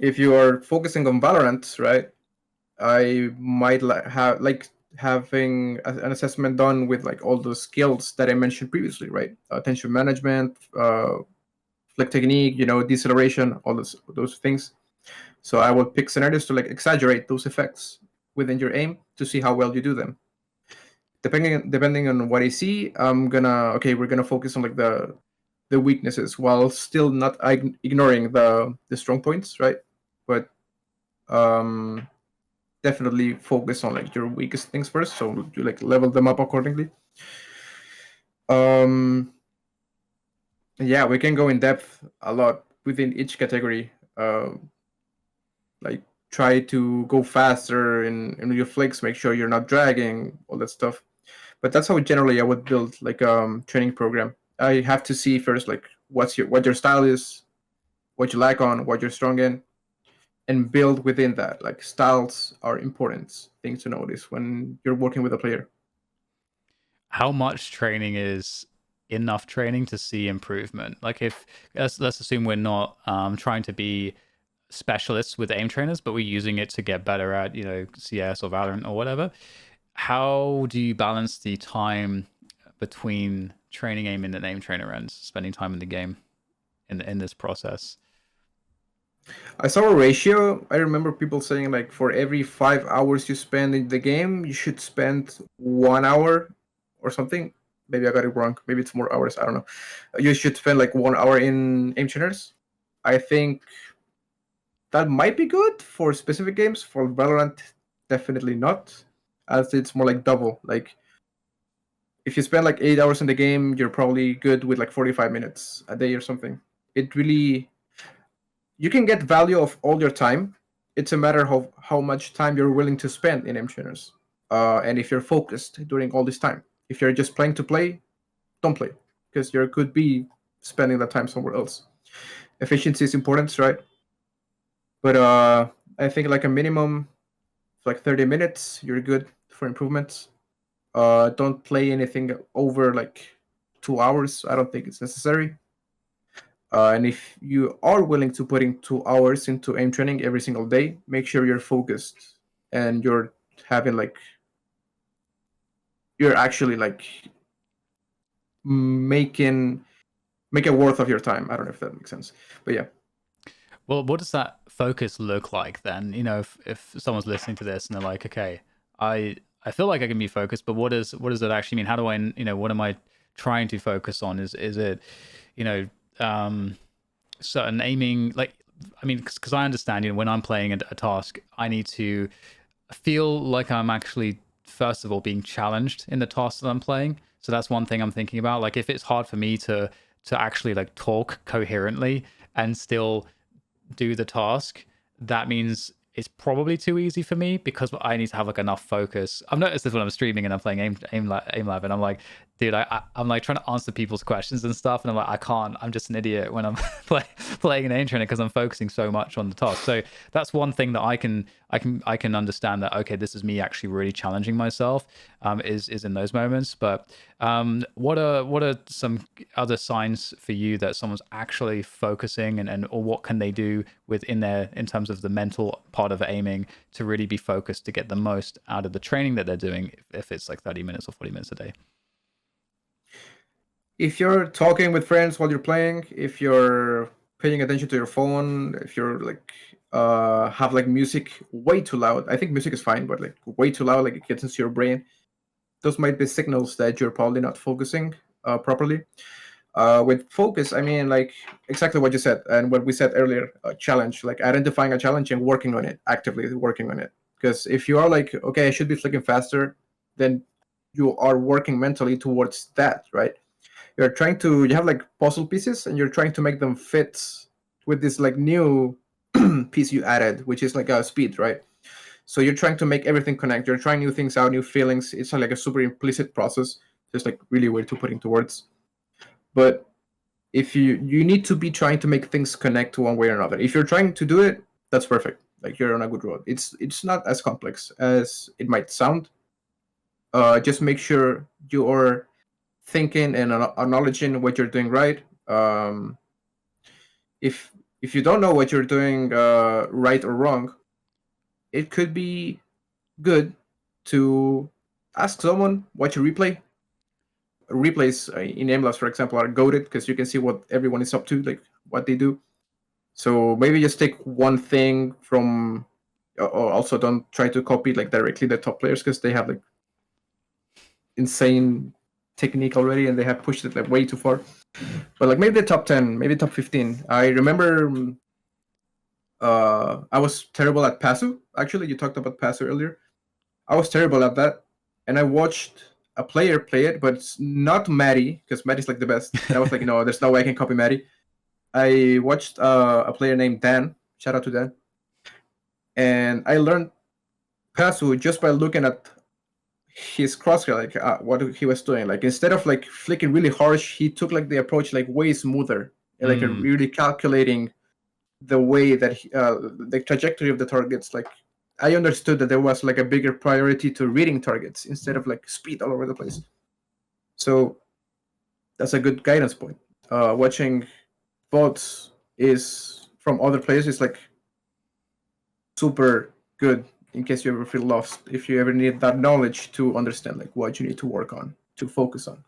if you are focusing on Valorant, right? I might have like having an assessment done with like all those skills that I mentioned previously, right? Attention management, flick technique, deceleration, all those things. So I will pick scenarios to like exaggerate those effects within your aim to see how well you do them. Depending on what I see, we're gonna focus on like the weaknesses while still not ignoring the strong points, right? But um definitely focus on like your weakest things first, so you like level them up accordingly. um yeah, we can go in depth a lot within each category. Like try to go faster in your flicks, make sure you're not dragging, all that stuff. But that's how generally I would build like training program. I have to see first like what your style is, what you lack on, what you're strong in, and build within that. Like styles are important things to notice when you're working with a player. How much training is enough training to see improvement? Like if let's assume we're not trying to be specialists with aim trainers, but we're using it to get better at CS or Valorant or whatever. how do you balance the time between training aiming and aim trainer and spending time in the game in this process? I saw a ratio. I remember people saying like for every 5 hours you spend in the game, you should spend 1 hour or something. Maybe I got it wrong. Maybe it's more hours. I don't know. You should spend like 1 hour in aim trainers. I think that might be good for specific games. For Valorant, definitely not, as it's more like double. Like if you spend like 8 hours in the game, you're probably good with like 45 minutes a day or something. It really, you can get value of all your time. It's a matter of how much time you're willing to spend in aim trainers. And if you're focused during all this time. If you're just playing to play, don't play, because you could be spending that time somewhere else. Efficiency is important, right? But I think like a minimum of like 30 minutes, you're good for improvements. Don't play anything over like 2 hours. I don't think it's necessary. And if you are willing to put in 2 hours into aim training every single day, make sure you're focused and you're having like you're actually like making make it worth of your time. I don't know if that makes sense, but yeah. Well, what does that focus look like then? You know, if someone's listening to this and they're like, okay, I I feel like I can be focused, but what does it actually mean? How do I, what am I trying to focus on? Is it, you know, certain aiming, like, I mean, because I understand, when I'm playing a task, I need to feel like I'm actually, first of all, being challenged in the task that I'm playing. So that's one thing I'm thinking about. Like, if it's hard for me to actually like talk coherently and still do the task, that means it's probably too easy for me, because I need to have like enough focus. I've noticed this when I'm streaming and I'm playing aim lab, and I'm like, dude, I'm like trying to answer people's questions and stuff, and I'm like, I can't. I'm just an idiot when I'm playing an aim trainer, because I'm focusing so much on the task. So that's one thing that I can understand, that okay, this is me actually really challenging myself, is in those moments. But what are some other signs for you that someone's actually focusing, and or what can they do in terms of the mental part of aiming to really be focused to get the most out of the training that they're doing, if it's like 30 minutes or 40 minutes a day? If you're talking with friends while you're playing, if you're paying attention to your phone, if you're like have like music way too loud, I think music is fine, but like way too loud, like it gets into your brain, those might be signals that you're probably not focusing properly. With focus, I mean like exactly what you said and what we said earlier, challenge, like identifying a challenge and working on it, actively working on it. Because if you are like, okay, I should be flicking faster, then you are working mentally towards that, right? You have like puzzle pieces and you're trying to make them fit with this like new piece you added, which is like a speed, right? So you're trying to make everything connect. You're trying new things out, new feelings. It's like a super implicit process, just like really weird to put into words. But if you need to be trying to make things connect one way or another. If you're trying to do it, that's perfect. Like you're on a good road. It's not as complex as it might sound. Just make sure you are thinking and acknowledging what you're doing right. If if you don't know what you're doing right or wrong, it could be good to ask someone watch a replay. Replays in MLabs, for example, are goaded because you can see what everyone is up to, like what they do. So maybe just take one thing from. Or also don't try to copy like directly the top players because they have like insane technique already and they have pushed it like way too far. But like maybe the top 10, maybe top 15. I remember I was terrible at Pasu. Actually, you talked about Pasu earlier. I was terrible at that, and I watched a player play it, but it's not Matty because Matty's like the best. And I was like, no, there's no way I can copy Matty. I watched a player named Dan. Shout out to Dan. And I learned Pasu just by looking at his crosshair, like what he was doing. Like instead of like flicking really harsh, he took like the approach like way smoother, and, like really calculating the way that the trajectory of the targets. Like I understood that there was like a bigger priority to reading targets instead of like speed all over the place. So that's a good guidance point. Watching bots is from other players is like super good in case you ever feel lost, if you ever need that knowledge to understand like what you need to work on, to focus on.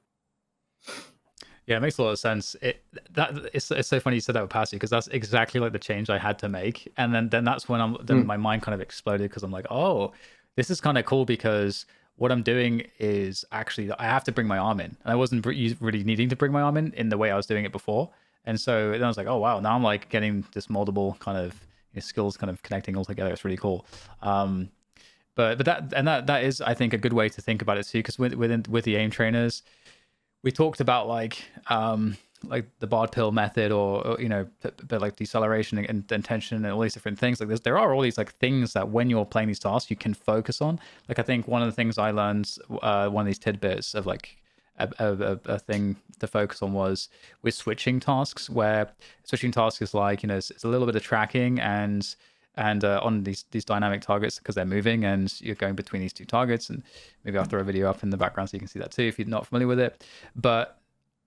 Yeah, it makes a lot of sense. It's so funny you said that with Passy, because that's exactly like the change I had to make, and then that's when my mind kind of exploded, because I'm like, oh, this is kind of cool, because what I'm doing is actually I have to bring my arm in, and I wasn't really needing to bring my arm in the way I was doing it before, and so then I was like, oh wow, now I'm like getting this multiple kind of skills kind of connecting all together. It's really cool. But that is, I think, a good way to think about it too, because with the aim trainers, we talked about like the barred pill method, or but like deceleration and intention and all these different things. Like there are all these like things that when you're playing these tasks you can focus on. Like I think one of the things I learned, one of these tidbits of like a thing to focus on was with switching tasks, where switching tasks is like, it's a little bit of tracking and on these dynamic targets, because they're moving and you're going between these two targets. And maybe I'll throw a video up in the background so you can see that too if you're not familiar with it. But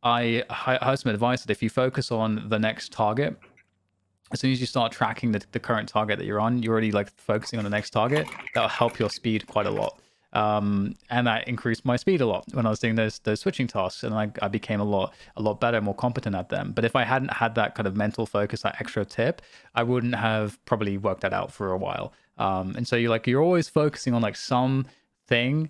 I have some advice that if you focus on the next target, as soon as you start tracking the current target that you're on, you're already like focusing on the next target. That'll help your speed quite a lot. And that increased my speed a lot when I was doing those switching tasks, and I became a lot better, more competent at them. But if I hadn't had that kind of mental focus, that extra tip, I wouldn't have probably worked that out for a while. And so you're always focusing on like something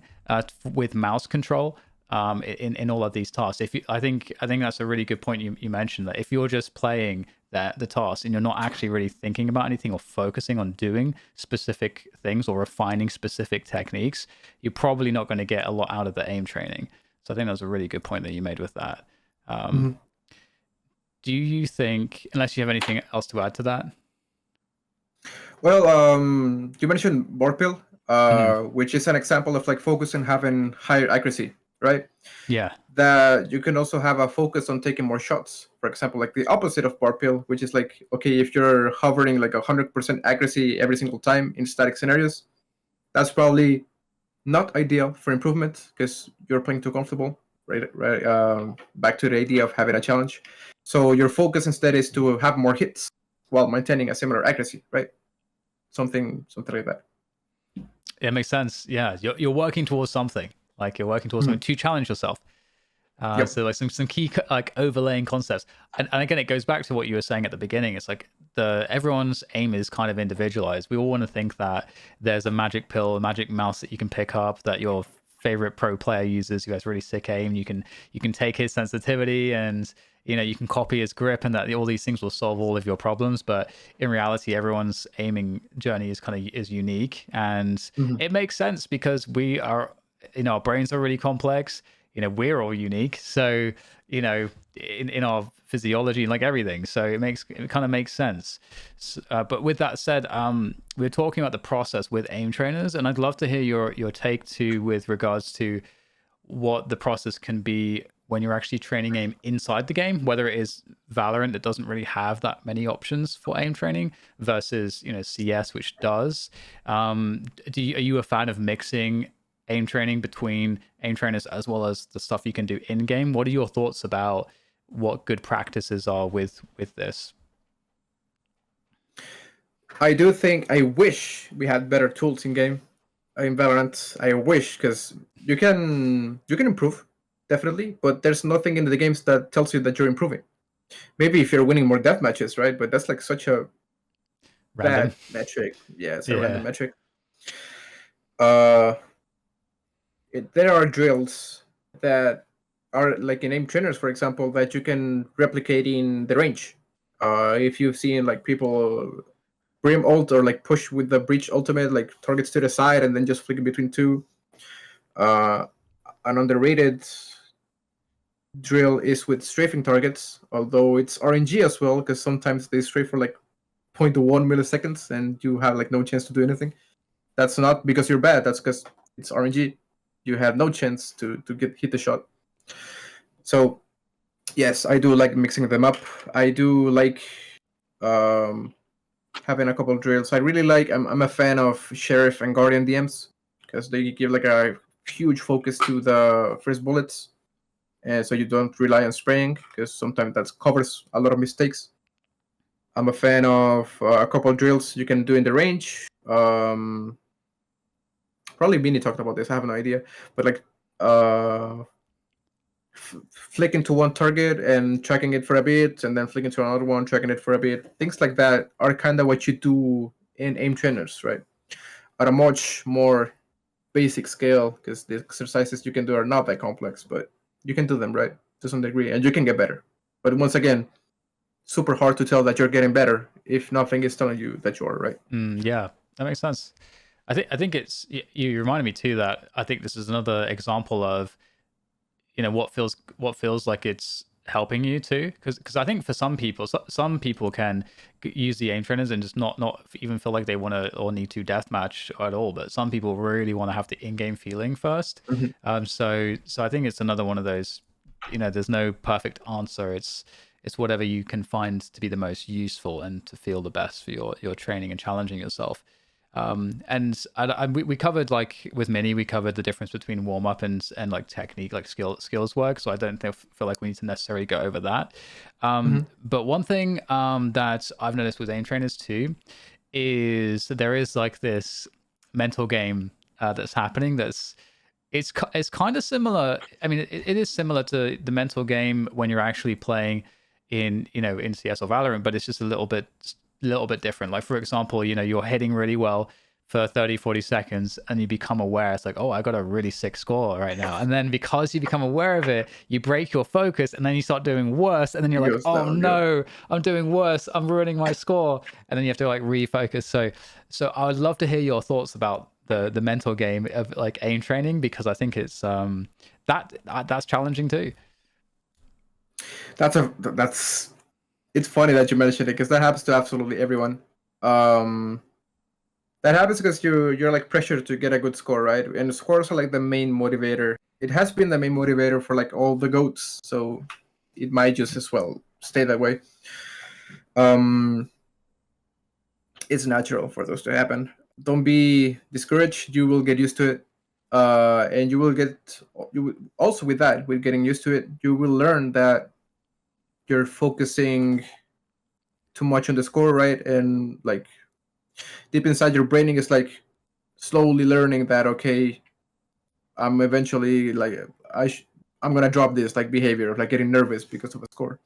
with mouse control in all of these tasks. I think that's a really good point you mentioned, that if you're just playing the task and you're not actually really thinking about anything or focusing on doing specific things or refining specific techniques, you're probably not going to get a lot out of the aim training. So I think that was a really good point that you made with that. Do you think, unless you have anything else to add to that? Well, you mentioned board pill, which is an example of like focus and having higher accuracy, right? Yeah. That you can also have a focus on taking more shots. For example, like the opposite of board pill, which is like, okay, if you're hovering like 100% accuracy every single time in static scenarios, that's probably not ideal for improvement because you're playing too comfortable, right? Back to the idea of having a challenge. So your focus instead is to have more hits while maintaining a similar accuracy, right? Something like that. It makes sense. Yeah, you're working towards something. Like you're working towards something to challenge yourself. Yep. So like some key like overlaying concepts, and again it goes back to what you were saying at the beginning. It's like everyone's aim is kind of individualized. We all want to think that there's a magic pill, a magic mouse that you can pick up, that your favorite pro player uses who has really sick aim. You can take his sensitivity and you can copy his grip, and that all these things will solve all of your problems. But in reality, everyone's aiming journey is unique, and it makes sense because we are, our brains are really complex. We're all unique, so in our physiology and like everything, so it kind of makes sense. But with that said, we're talking about the process with aim trainers, and I'd love to hear your take too with regards to what the process can be when you're actually training aim inside the game, whether it is Valorant that doesn't really have that many options for aim training versus CS, which does. Are you a fan of mixing aim training between aim trainers as well as the stuff you can do in game? What are your thoughts about what good practices are with this? I wish we had better tools in game in Valorant. I wish, because you can improve definitely, but there's nothing in the games that tells you that you're improving. Maybe if you're winning more death matches, right? But that's like such a Random bad metric. Yeah, it's a Yeah. random metric. There are drills that are like in aim trainers, for example, that you can replicate in the range. If you've seen like people brim ult or like push with the breach ultimate, like targets to the side and then just flick between two. An underrated drill is with strafing targets, although it's RNG as well, because sometimes they strafe for like 0.1 milliseconds and you have like no chance to do anything. That's not because you're bad, that's because it's RNG. You have no chance to hit the shot. So yes, I do like mixing them up. I do like having a couple of drills. I really like. I'm a fan of Sheriff and Guardian DMs because they give like a huge focus to the first bullets, and so you don't rely on spraying because sometimes that covers a lot of mistakes. I'm a fan of a couple of drills you can do in the range. probably Beanie talked about this. I have no idea, but like uh, flicking to one target and tracking it for a bit, and then flicking to another one, tracking it for a bit. Things like that are kind of what you do in aim trainers, right? At a much more basic scale, because the exercises you can do are not that complex, but you can do them, right, to some degree, and you can get better. But once again, super hard to tell that you're getting better if nothing is telling you that you are, right? Yeah, that makes sense. I think it's you reminded me too that I think this is another example of what feels like it's helping you too, because I think for some people, some people can use the aim trainers and just not even feel like they want to or need to deathmatch at all, but some people really want to have the in-game feeling first. So I think it's another one of those, there's no perfect answer. It's whatever you can find to be the most useful and to feel the best for your training and challenging yourself. And we covered, like with Mini, we covered the difference between warm up and like technique, like skills work. So I don't feel like we need to necessarily go over that. But one thing that I've noticed with aim trainers too is there is like this mental game that's happening. It's kind of similar. I mean, it is similar to the mental game when you're actually playing in CS or Valorant, but it's just a little bit different. Like, for example, you're hitting really well for 30-40 seconds and you become aware. It's like, oh, I got a really sick score right now. And then because you become aware of it, you break your focus and then you start doing worse. And then you're like, oh no, I'm doing worse. I'm ruining my score. And then you have to like refocus. So I would love to hear your thoughts about the mental game of like aim training, because I think it's that's challenging too. It's funny that you mentioned it, because that happens to absolutely everyone. That happens because you're like pressured to get a good score, right? And the scores are like the main motivator. It has been the main motivator for like all the GOATs, so it might just as well stay that way. It's natural for those to happen. Don't be discouraged. You will get used to it, and you will also with getting used to it, you will learn that you're focusing too much on the score, right? And like deep inside your brain is like slowly learning that, okay, I'm eventually like I'm gonna drop this like behavior of like getting nervous because of a score.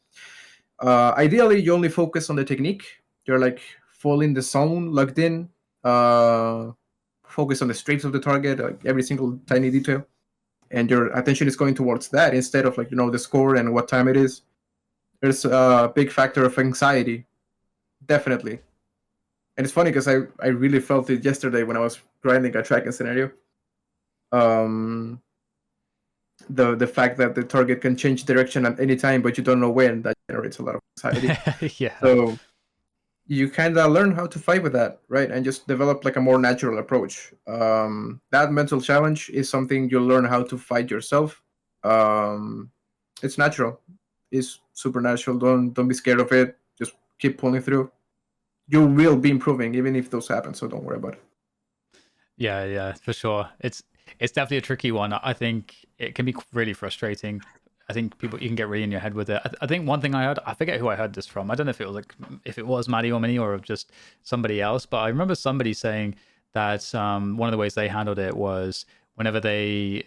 Ideally, you only focus on the technique. You're like full in the zone, locked in. Focus on the strengths of the target, like every single tiny detail, and your attention is going towards that instead of like the score and what time it is. There's a big factor of anxiety, definitely. And it's funny because I really felt it yesterday when I was grinding a tracking scenario. The fact that the target can change direction at any time, but you don't know when, that generates a lot of anxiety. Yeah. So you kind of learn how to fight with that, right? And just develop like a more natural approach. That mental challenge is something you'll learn how to fight yourself. It's natural. It's supernatural. Don't be scared of it. Just keep pulling through. You will be improving even if those happen, so don't worry about it. Yeah, for sure. It's definitely a tricky one. I think it can be really frustrating. I think you can get really in your head with it. I think one thing I heard, I forget who I heard this from. I don't know if it was Matty or Mini or just somebody else, but I remember somebody saying that one of the ways they handled it was whenever that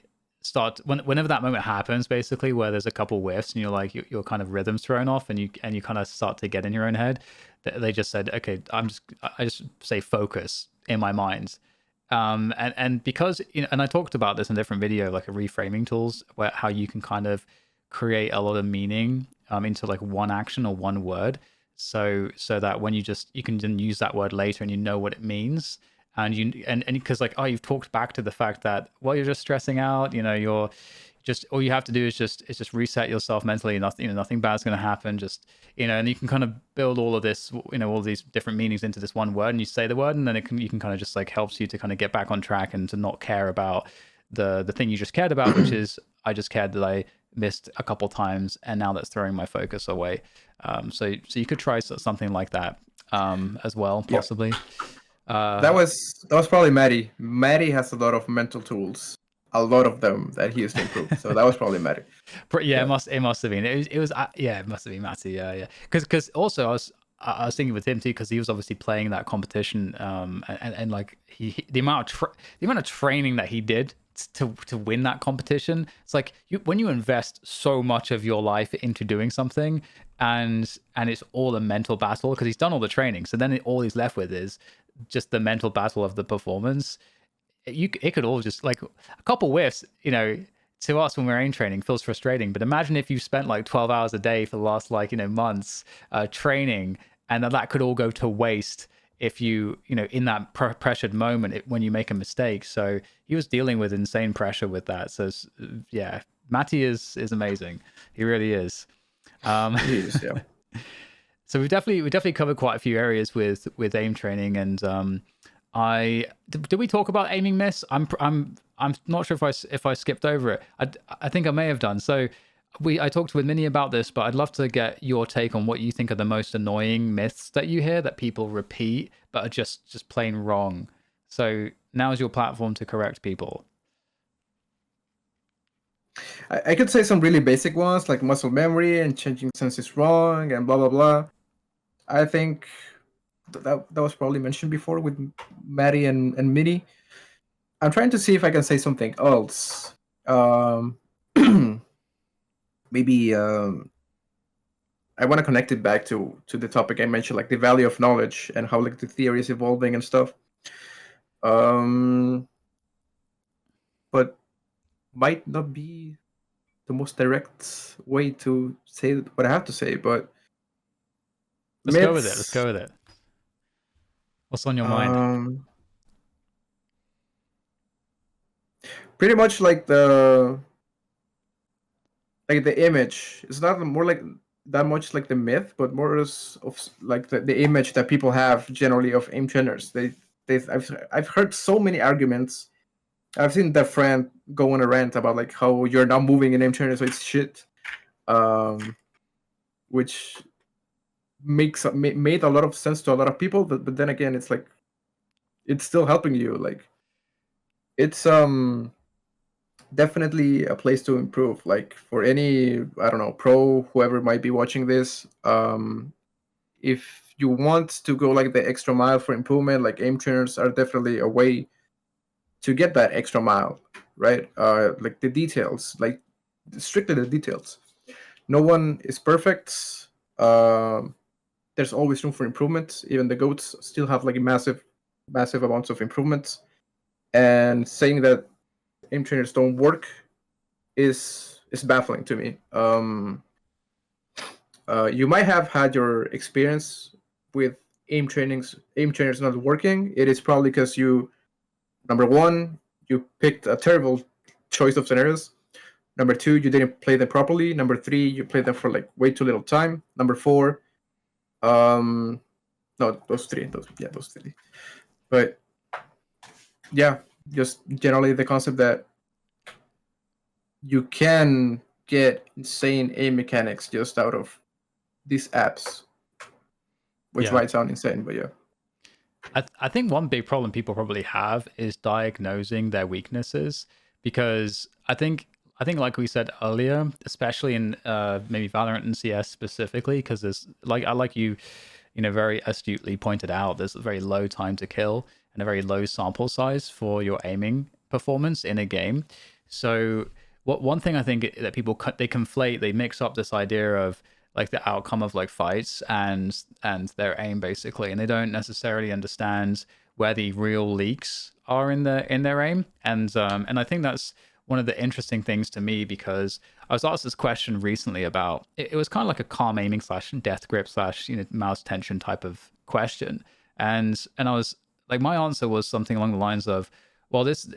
moment happens, basically, where there's a couple whiffs and you're like your kind of rhythm's thrown off and you kind of start to get in your own head. They just said, okay, I just say focus in my mind. And because and I talked about this in a different video, like a reframing tools, where how you can kind of create a lot of meaning into like one action or one word, so that when you can then use that word later and you know what it means, and because like, oh, you've talked back to the fact that, well, you're just stressing out, you're just, all you have to do is just reset yourself mentally. Nothing bad's going to happen. Just, and you can kind of build all of this, all these different meanings into this one word, and you say the word, and then you can kind of just like helps you to kind of get back on track and to not care about the thing you just cared about, which is, I just cared that I missed a couple times and now that's throwing my focus away. So you could try something like that as well, possibly. That was probably Matty. Matty has a lot of mental tools, a lot of them that he used to improve. So that was probably Matty. Yeah, it must have been. It was it must have been Matty. Yeah. Because also I was thinking with him too, because he was obviously playing that competition, and like the amount of training that he did to win that competition. It's like when you invest so much of your life into doing something, and it's all a mental battle, because he's done all the training, so then all he's left with is just the mental battle of the performance. It could all just like a couple whiffs, to us when we're aim training feels frustrating, but imagine if you spent like 12 hours a day for the last months training, and that could all go to waste if in that pressured moment when you make a mistake. So he was dealing with insane pressure with that. So yeah, Matty is amazing. He really is. He is, yeah. So we definitely covered quite a few areas with aim training, and did we talk about aiming miss? I'm not sure if I skipped over it. I think I may have done. So I talked with Minnie about this, but I'd love to get your take on what you think are the most annoying myths that you hear that people repeat but are just plain wrong. So now's your platform to correct people. I could say some really basic ones like muscle memory and changing sense is wrong and blah blah blah. I think that was probably mentioned before with Matty and Minnie. I'm trying to see if I can say something else. Maybe I want to connect it back to the topic I mentioned, like the value of knowledge and how like the theory is evolving and stuff. But might not be the most direct way to say what I have to say, but Let's go with it. What's on your mind? Pretty much like the image. It's not more like that much like the myth, but more of like the image that people have generally of aim trainers. I've heard so many arguments. I've seen that friend go on a rant about like how you're not moving in aim trainer, so it's shit. Which made a lot of sense to a lot of people, but then again, it's like it's still helping you. Like it's definitely a place to improve. Like for any, I don't know, pro, whoever might be watching this, if you want to go like the extra mile for improvement, like aim trainers are definitely a way to get that extra mile, right? Like the details, like strictly the details. No one is perfect. There's always room for improvement. Even the goats still have like massive amounts of improvements. And saying that aim trainers don't work is baffling to me. You might have had your experience with aim trainers not working. It is probably because number one, you picked a terrible choice of scenarios. Number two, you didn't play them properly. Number three, you played them for like way too little time. Number four, no, those three. But yeah, just generally the concept that you can get insane aim mechanics just out of these apps, which might sound insane, but yeah. I think one big problem people probably have is diagnosing their weaknesses, because I think like we said earlier, especially in maybe Valorant and CS specifically, because there's like you very astutely pointed out, there's a very low time to kill and a very low sample size for your aiming performance in a game. So one thing I think that people they mix up this idea of like the outcome of like fights and their aim basically, and they don't necessarily understand where the real leaks are in their aim. And I think that's one of the interesting things to me, because I was asked this question recently about it was kind of like a calm aiming / death grip / mouse tension type of question, and I was like, my answer was something along the lines of, well, this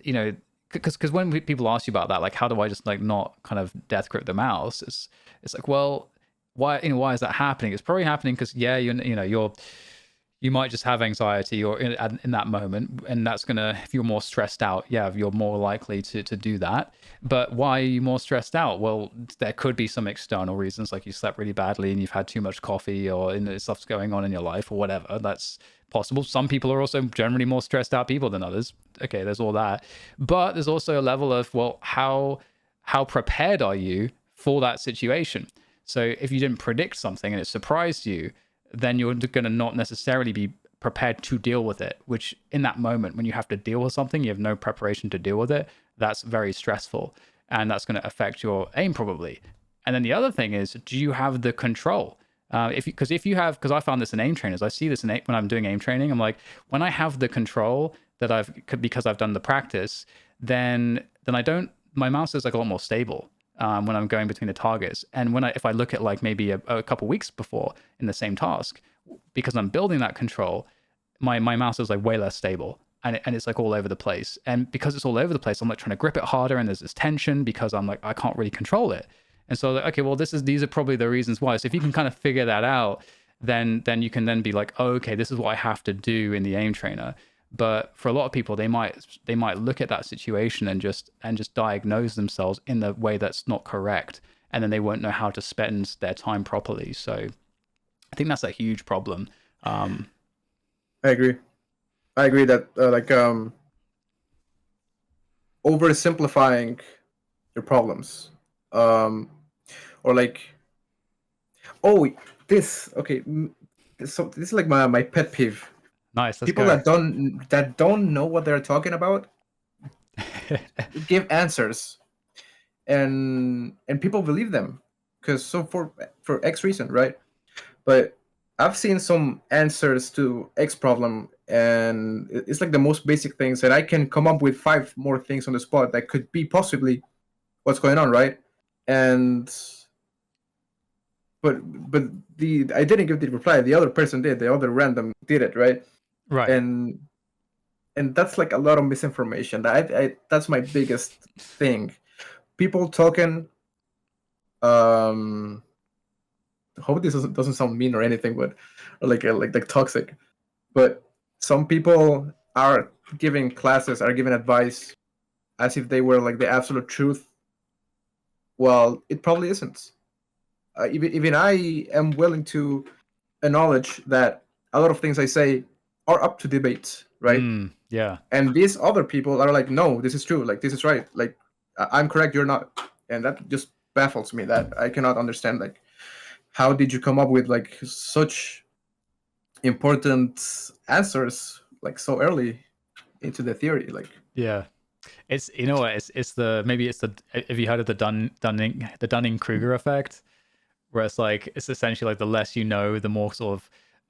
because when people ask you about that, like how do I just like not kind of death grip the mouse, it's like, well, why is that happening? It's probably happening because you might just have anxiety or in that moment, and that's gonna, if you're more stressed out, you're more likely to do that. But why are you more stressed out? Well, there could be some external reasons, like you slept really badly and you've had too much coffee, or stuff's going on in your life or whatever. That's possible. Some people are also generally more stressed out people than others. Okay, there's all that. But there's also a level of, well, how prepared are you for that situation? So if you didn't predict something and it surprised you, then you're going to not necessarily be prepared to deal with it, which in that moment when you have to deal with something, you have no preparation to deal with it. That's very stressful, and that's going to affect your aim probably. And then the other thing is, do you have the control? Because I found this in aim trainers, I see this when I'm doing aim training. I'm like, when I have the control that because I've done the practice, then I don't. My mouse is like a lot more stable when I'm going between the targets. And if I look at like maybe a couple weeks before in the same task, because I'm building that control, my mouse is like way less stable. And it's like all over the place. And because it's all over the place, I'm like trying to grip it harder, and there's this tension because I'm like, I can't really control it. And so like, okay, well, these are probably the reasons why. So if you can kind of figure that out, then you can then be like, oh, okay, this is what I have to do in the aim trainer. But for a lot of people, they might look at that situation and just diagnose themselves in the way that's not correct, and then they won't know how to spend their time properly. So I think that's a huge problem. I agree that oversimplifying your problems, or like, oh, this okay. So this is like my pet peeve. Nice. People that don't know what they're talking about give answers, and people believe them because for X reason, right? But I've seen some answers to X problem, and it's like the most basic things, and I can come up with 5 more things on the spot that could be possibly what's going on, right? And but I didn't give the reply. The other person did. The other random did it, right? Right. And that's like a lot of misinformation. That's my biggest thing. People talking. I hope this doesn't sound mean or anything, but like toxic. But some people are giving advice as if they were like the absolute truth. Well, it probably isn't. Even I am willing to acknowledge that a lot of things I say are up to debate, right? Yeah. And these other people are like, no, this is true. Like, this is right. Like, I'm correct, you're not. And that just baffles me. That I cannot understand. Like, how did you come up with like such important answers like so early into the theory? Like, Yeah. It's, you know what, it's the have you heard of the Dunning-Kruger effect, where it's like, it's essentially like the less you know, the more sort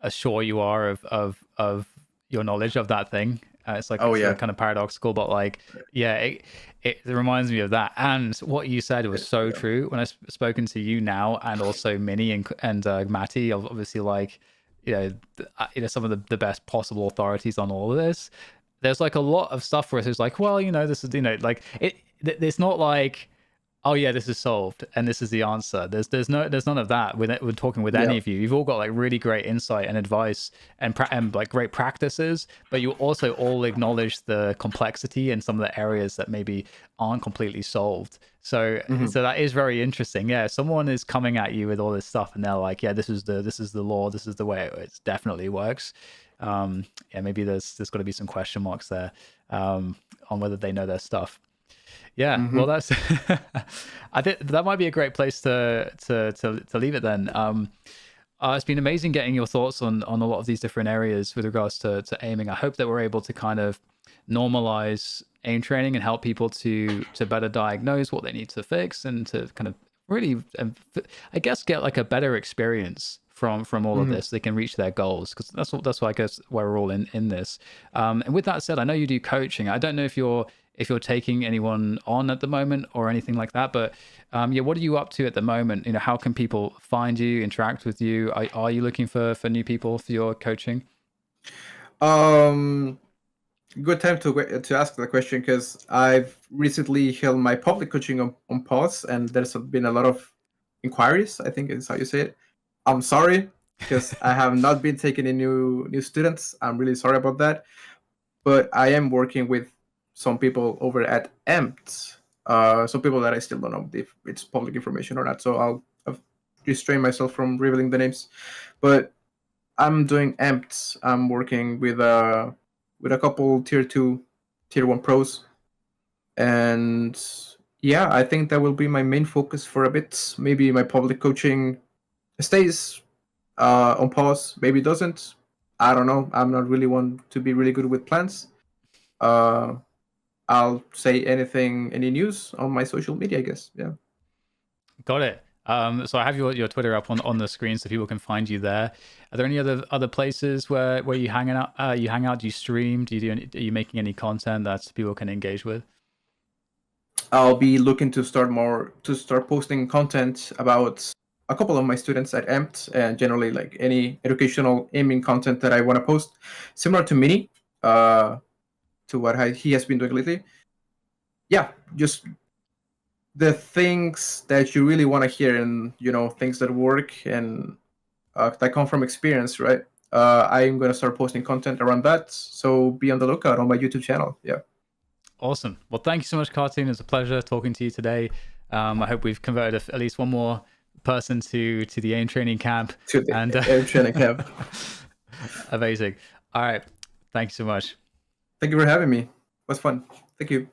of sure you are of your knowledge of that thing. It's like, oh yeah, kind of paradoxical, but like, yeah, it reminds me of that. And what you said was so true. When I've spoken to you now, and also Minnie and Matty, obviously, like, some of the best possible authorities on all of this. There's like a lot of stuff where it's like, well, this is, like it's not like, oh yeah, this is solved and this is the answer. There's none of that. We're talking with any of you. You've all got like really great insight and advice and like great practices, but you also all acknowledge the complexity in some of the areas that maybe aren't completely solved. So so that is very interesting. Yeah, someone is coming at you with all this stuff, and they're like, yeah, this is the law. This is the way it definitely works. Yeah, maybe there's got to be some question marks there on whether they know their stuff. Yeah, well, that's I think that might be a great place to leave it then. It's been amazing getting your thoughts on a lot of these different areas with regards to aiming. I hope that we're able to kind of normalize aim training and help people to better diagnose what they need to fix, and to kind of really, I guess, get like a better experience from all of this. They can reach their goals, because that's what I guess where we're all in this. And with that said, I know you do coaching. I don't know if you're taking anyone on at the moment or anything like that, but yeah, what are you up to at the moment? How can people find you, interact with you? Are you looking for new people for your coaching? Good time to ask the question, because I've recently held my public coaching on pause, and there's been a lot of inquiries, I think is how you say it. I'm sorry, because I have not been taking any new students. I'm really sorry about that. But I am working with some people over at EMPT, some people that I still don't know if it's public information or not. So I'll restrain myself from revealing the names. But I'm doing EMPT. I'm working with a couple tier 2, tier 1 pros, and yeah, I think that will be my main focus for a bit. Maybe my public coaching stays on pause, maybe doesn't. I don't know. I'm not really one to be really good with plans. Uh, I'll say anything, any news on my social media, I guess. Yeah. Got it. So I have your Twitter up on the screen so people can find you there. Are there any other places where you hang out? You hang out? Do you stream? Are you making any content that people can engage with? I'll be looking to start posting content about a couple of my students at EMT, and generally like any educational aiming content that I want to post, similar to Mini, to what he has been doing lately. Yeah, just the things that you really want to hear, and things that work and that come from experience, right? I'm gonna start posting content around that, so be on the lookout on my YouTube channel. Yeah. Awesome. Well, thank you so much, Cartoon. It's a pleasure talking to you today. I hope we've converted at least one more person to the AIM training camp. To the AIM training camp. Amazing. All right. Thank you so much. Thank you for having me. It was fun. Thank you.